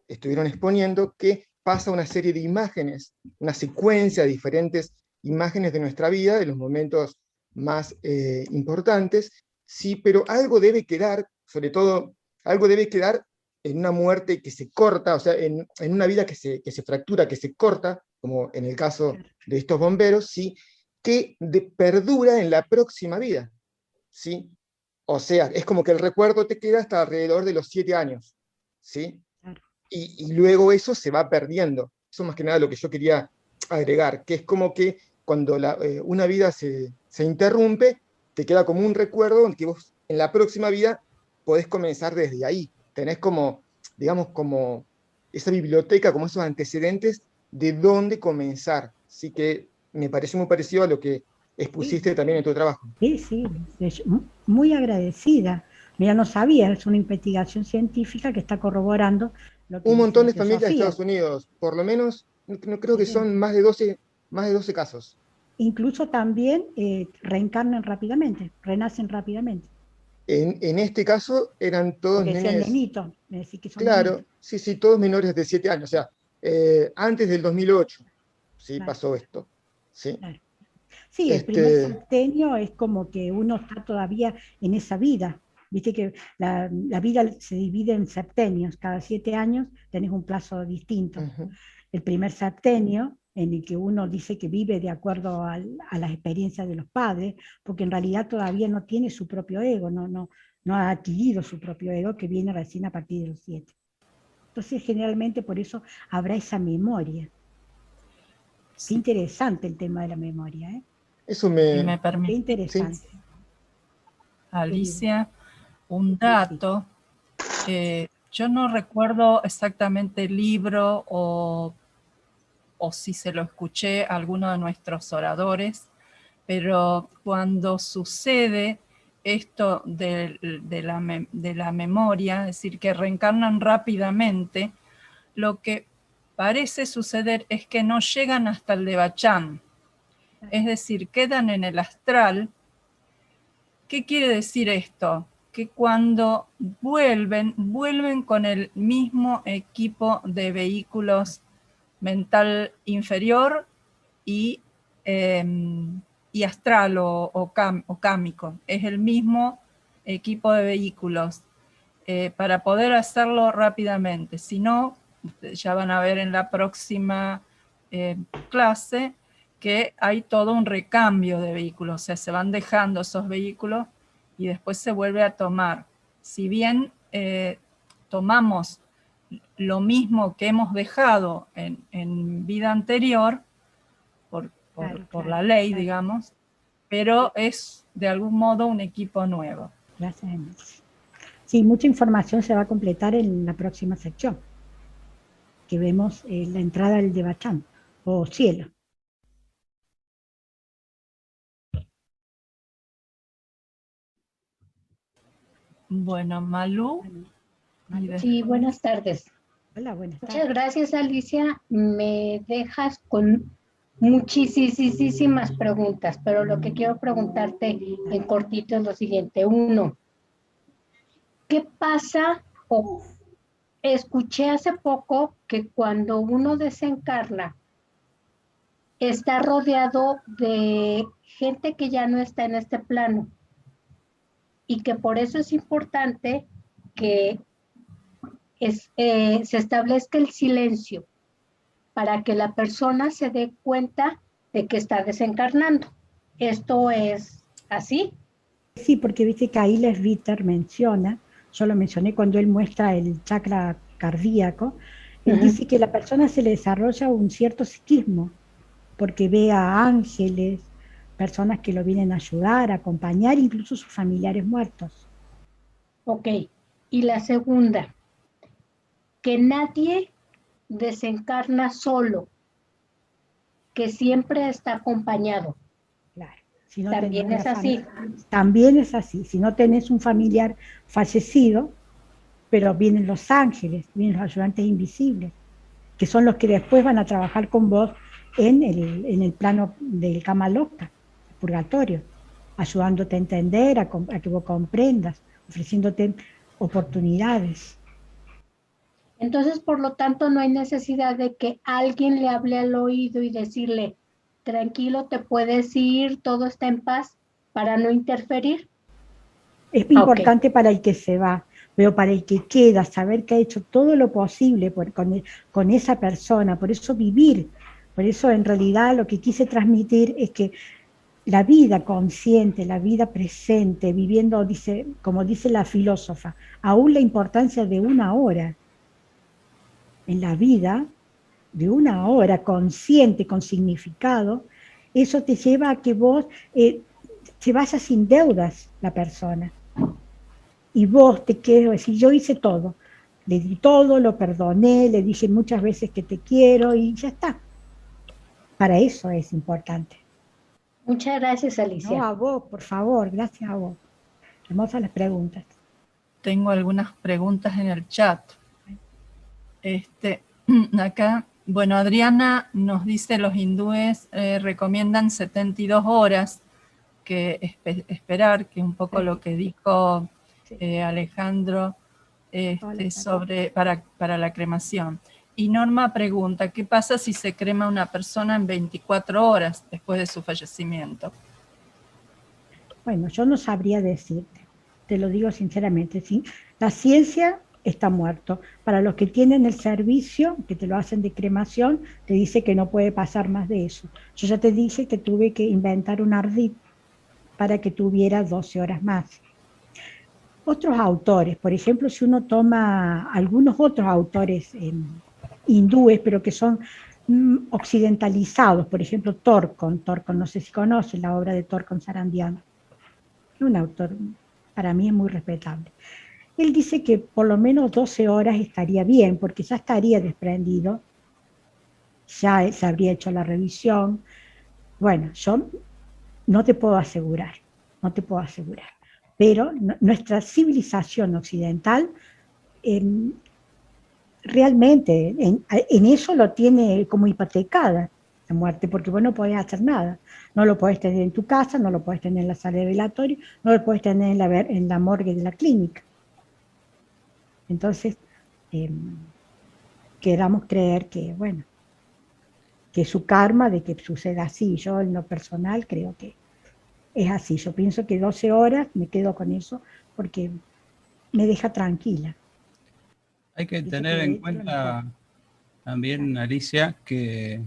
estuvieron exponiendo que pasa una serie de imágenes, una secuencia de diferentes imágenes de nuestra vida, de los momentos más importantes, sí, pero algo debe quedar, sobre todo, algo debe quedar en una muerte que se corta, o sea, en una vida que se fractura, que se corta, como en el caso de estos bomberos, ¿sí?, que perdura en la próxima vida, ¿sí? O sea, es como que el recuerdo te queda hasta alrededor de los 7 años, ¿sí? Y luego eso se va perdiendo. Eso más que nada lo que yo quería agregar, que es como que cuando una vida se interrumpe, te queda como un recuerdo en que vos en la próxima vida podés comenzar desde ahí. Tenés como, digamos, como esa biblioteca, como esos antecedentes de dónde comenzar. Así que me parece muy parecido a lo que expusiste también en tu trabajo. Sí, muy agradecida. Mira, no sabía, es una investigación científica que está corroborando lo que un montón de dice familias de Sofía. Estados Unidos, por lo menos, no creo que son más de 12 casos. Incluso también reencarnan rápidamente, renacen rápidamente. En este caso eran todos Porque nenes. Nenito, me decís que son Claro, nenitos. sí, todos menores de 7 años. O sea, antes del 2008, ¿sí? Claro. Pasó esto. ¿Sí? Claro. Sí, el primer septenio es como que uno está todavía en esa vida. Viste que la vida se divide en septenios. Cada 7 años tenés un plazo distinto. El primer septenio, en el que uno dice que vive de acuerdo a las experiencias de los padres, porque en realidad todavía no tiene su propio ego, no ha adquirido su propio ego, que viene recién a partir de los 7. Entonces, generalmente por eso habrá esa memoria. Qué interesante el tema de la memoria, ¿eh? Eso me permite. Qué interesante. Sí. Alicia, un dato. Yo no recuerdo exactamente el libro o si se lo escuché a alguno de nuestros oradores, pero cuando sucede esto de la memoria, es decir, que reencarnan rápidamente, lo que parece suceder es que no llegan hasta el Devachan, es decir, quedan en el astral. ¿Qué quiere decir esto? Que cuando vuelven con el mismo equipo de vehículos mental inferior y astral o cámico. Es el mismo equipo de vehículos para poder hacerlo rápidamente. Si no, ya van a ver en la próxima clase que hay todo un recambio de vehículos, o sea, se van dejando esos vehículos y después se vuelve a tomar. Si bien tomamos lo mismo que hemos dejado en vida anterior, por la ley, digamos, pero es de algún modo un equipo nuevo. Gracias. Sí, mucha información se va a completar en la próxima sección. que vemos la entrada del Devachan, o cielo. Bueno, Malú. Sí, buenas tardes. Hola, buenas tardes. Muchas gracias, Alicia. Me dejas con muchísimas preguntas, pero lo que quiero preguntarte en cortito es lo siguiente. Uno, ¿qué pasa? Escuché hace poco que cuando uno desencarna, está rodeado de gente que ya no está en este plano y que por eso es importante que se establezca el silencio para que la persona se dé cuenta de que está desencarnando. ¿Esto es así? Sí, porque viste que ahí Les Ritter menciona, yo lo mencioné cuando él muestra el chakra cardíaco, él dice que la persona se le desarrolla un cierto psiquismo, porque ve a ángeles, personas que lo vienen a ayudar, a acompañar, incluso sus familiares muertos. Ok, y la segunda, que nadie desencarna solo, que siempre está acompañado. Claro. Si no también es así. También es así. Si no tenés un familiar fallecido, pero vienen los ángeles, vienen los ayudantes invisibles, que son los que después van a trabajar con vos en el plano del Kama Loka, el purgatorio, ayudándote a entender, a que vos comprendas, ofreciéndote oportunidades. Entonces, por lo tanto, no hay necesidad de que alguien le hable al oído y decirle, tranquilo, te puedes ir, todo está en paz, para no interferir. Es importante para el que se va, pero para el que queda, saber que ha hecho todo lo posible con esa persona, por eso vivir, por eso en realidad lo que quise transmitir es que la vida consciente, la vida presente, viviendo, como dice la filósofa, aún la importancia de una hora en la vida, de una hora consciente, con significado, eso te lleva a que vos se vaya sin deudas la persona. Y vos te quedes decir, yo hice todo, le di todo, lo perdoné, le dije muchas veces que te quiero y ya está. Para eso es importante. Muchas gracias, Alicia. No, a vos, por favor, gracias a vos. Hermosas las preguntas. Tengo algunas preguntas en el chat. Acá, bueno, Adriana nos dice los hindúes recomiendan 72 horas que esperar, que es un poco lo que dijo Alejandro para la cremación. Y Norma pregunta, ¿qué pasa si se crema una persona en 24 horas después de su fallecimiento? Bueno, yo no sabría decirte, te lo digo sinceramente. ¿sí? La ciencia está muerto. Para los que tienen el servicio, que te lo hacen de cremación, te dice que no puede pasar más de eso. Yo ya te dije que tuve que inventar un ardid para que tuviera 12 horas más. Otros autores, por ejemplo, si uno toma algunos otros autores hindúes, pero que son occidentalizados, por ejemplo, Torkon, no sé si conocen la obra de Torkon Sarandiano, un autor, para mí es muy respetable. Él dice que por lo menos 12 horas estaría bien, porque ya estaría desprendido, ya se habría hecho la revisión. Bueno, yo no te puedo asegurar, pero nuestra civilización occidental realmente en eso lo tiene como hipotecada la muerte, porque vos no podés hacer nada. No lo podés tener en tu casa, no lo podés tener en la sala de velatorio, no lo podés tener en la morgue de la clínica. Entonces, queramos creer que, bueno, que su karma de que suceda así. Yo en lo personal creo que es así. Yo pienso que 12 horas me quedo con eso porque me deja tranquila. Hay que tener en cuenta también, Alicia, que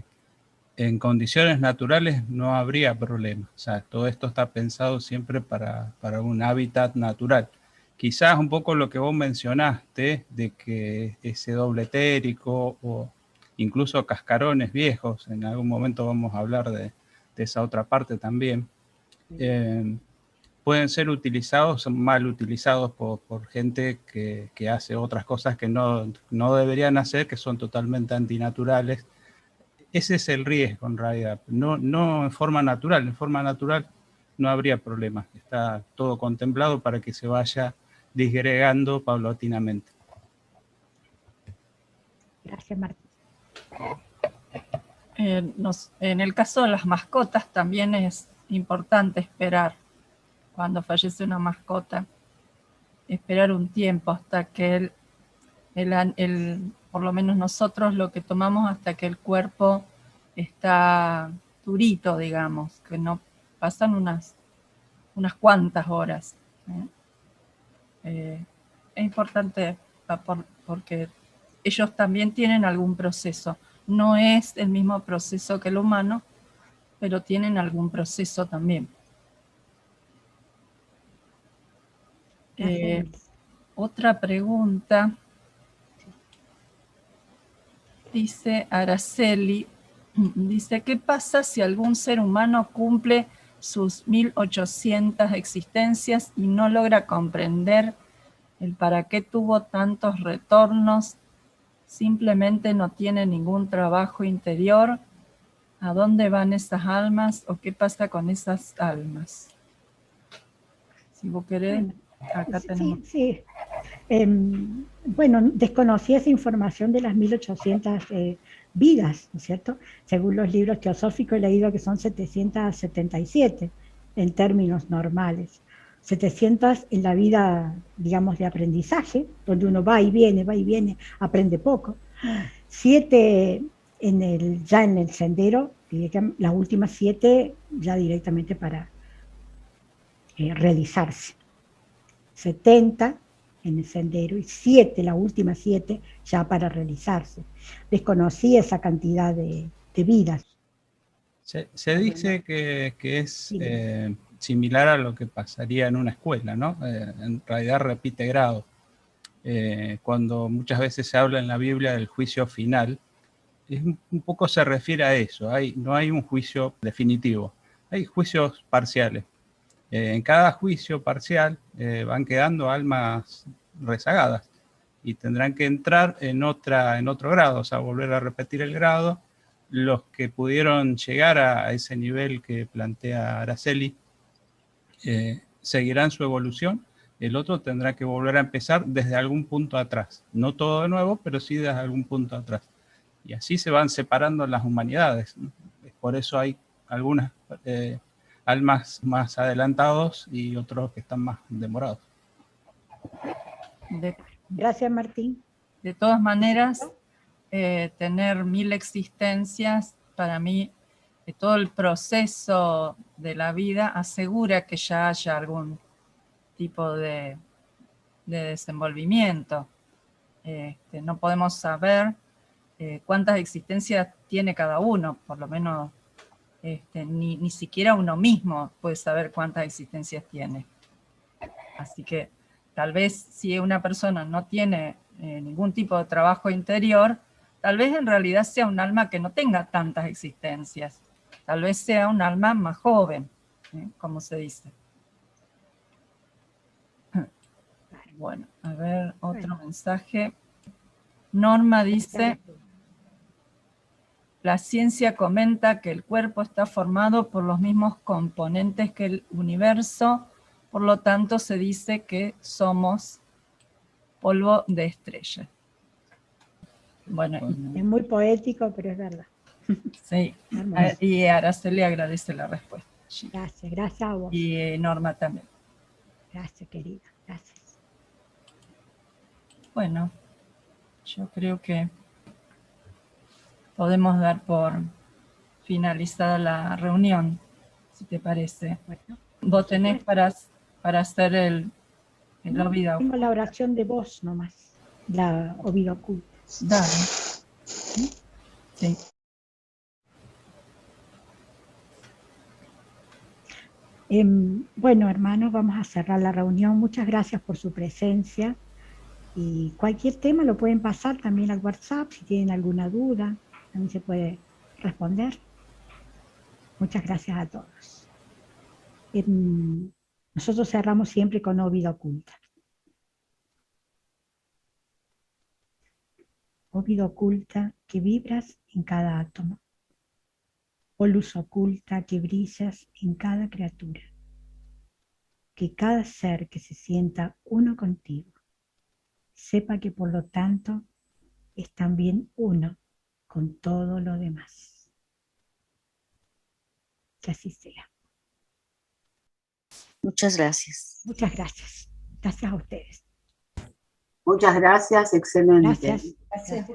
en condiciones naturales no habría problema. O sea, todo esto está pensado siempre para un hábitat natural. Quizás un poco lo que vos mencionaste, de que ese doble etérico o incluso cascarones viejos, en algún momento vamos a hablar de esa otra parte también, pueden ser utilizados, mal utilizados por gente que hace otras cosas que no deberían hacer, que son totalmente antinaturales. Ese es el riesgo en realidad, no en forma natural no habría problema, está todo contemplado para que se vaya disgregando paulatinamente. Gracias, Martín. En el caso de las mascotas también es importante esperar, cuando fallece una mascota, esperar un tiempo hasta que por lo menos nosotros lo que tomamos hasta que el cuerpo está durito, digamos, que no pasan unas cuantas horas. Es importante porque ellos también tienen algún proceso. No es el mismo proceso que el humano, pero tienen algún proceso también. Otra pregunta. Dice Araceli, dice, ¿qué pasa si algún ser humano cumple sus 1800 existencias y no logra comprender el para qué tuvo tantos retornos? Simplemente no tiene ningún trabajo interior. ¿A dónde van esas almas o qué pasa con esas almas? Si vos querés, acá tenemos. Sí. Bueno, desconocí esa información de las 1800 vidas, ¿no es cierto? Según los libros teosóficos he leído que son 777 en términos normales. 700 en la vida, digamos, de aprendizaje, donde uno va y viene, aprende poco. 7 ya en el sendero, las últimas 7 ya directamente para realizarse. 70 en el sendero y 7, las últimas 7, ya para realizarse. Desconocí esa cantidad de vidas. Se dice que es similar a lo que pasaría en una escuela, ¿no? En realidad repite grado. Cuando muchas veces se habla en la Biblia del juicio final, un poco se refiere a eso. No hay un juicio definitivo, hay juicios parciales. En cada juicio parcial van quedando almas rezagadas y tendrán que entrar en otro grado, o sea, volver a repetir el grado. Los que pudieron llegar a ese nivel que plantea Araceli seguirán su evolución, el otro tendrá que volver a empezar desde algún punto atrás, no todo de nuevo, pero sí desde algún punto atrás. Y así se van separando las humanidades, ¿no? Por eso hay algunas almas más adelantados y otros que están más demorados. Gracias, Martín. De todas maneras, tener 1000 existencias, para mí, todo el proceso de la vida asegura que ya haya algún tipo de desenvolvimiento. No podemos saber cuántas existencias tiene cada uno, por lo menos ni siquiera uno mismo puede saber cuántas existencias tiene. Así que tal vez si una persona no tiene ningún tipo de trabajo interior, tal vez en realidad sea un alma que no tenga tantas existencias. Tal vez sea un alma más joven, como se dice. Bueno, a ver, otro mensaje. Norma dice, la ciencia comenta que el cuerpo está formado por los mismos componentes que el universo, por lo tanto se dice que somos polvo de estrella. Bueno, es muy poético, pero es verdad. Sí, y Araceli agradece la respuesta. Gracias a vos. Y Norma también. Gracias, querida, gracias. Bueno, yo creo que podemos dar por finalizada la reunión, si te parece. Bueno, vos tenés para hacer el Ovido. Tengo la oración de voz nomás, la Ovido oculta. Dale. Sí. Bueno, hermanos, vamos a cerrar la reunión. Muchas gracias por su presencia. Y cualquier tema lo pueden pasar también al WhatsApp, si tienen alguna duda, también se puede responder. Muchas gracias a todos. Nosotros cerramos siempre con O vida oculta. Oh vida oculta que vibras en cada átomo. Oh luz oculta que brillas en cada criatura. Que cada ser que se sienta uno contigo, sepa que por lo tanto es también uno con todo lo demás. Que así sea. Muchas gracias. Muchas gracias. Gracias a ustedes. Muchas gracias, excelente. Gracias. Gracias.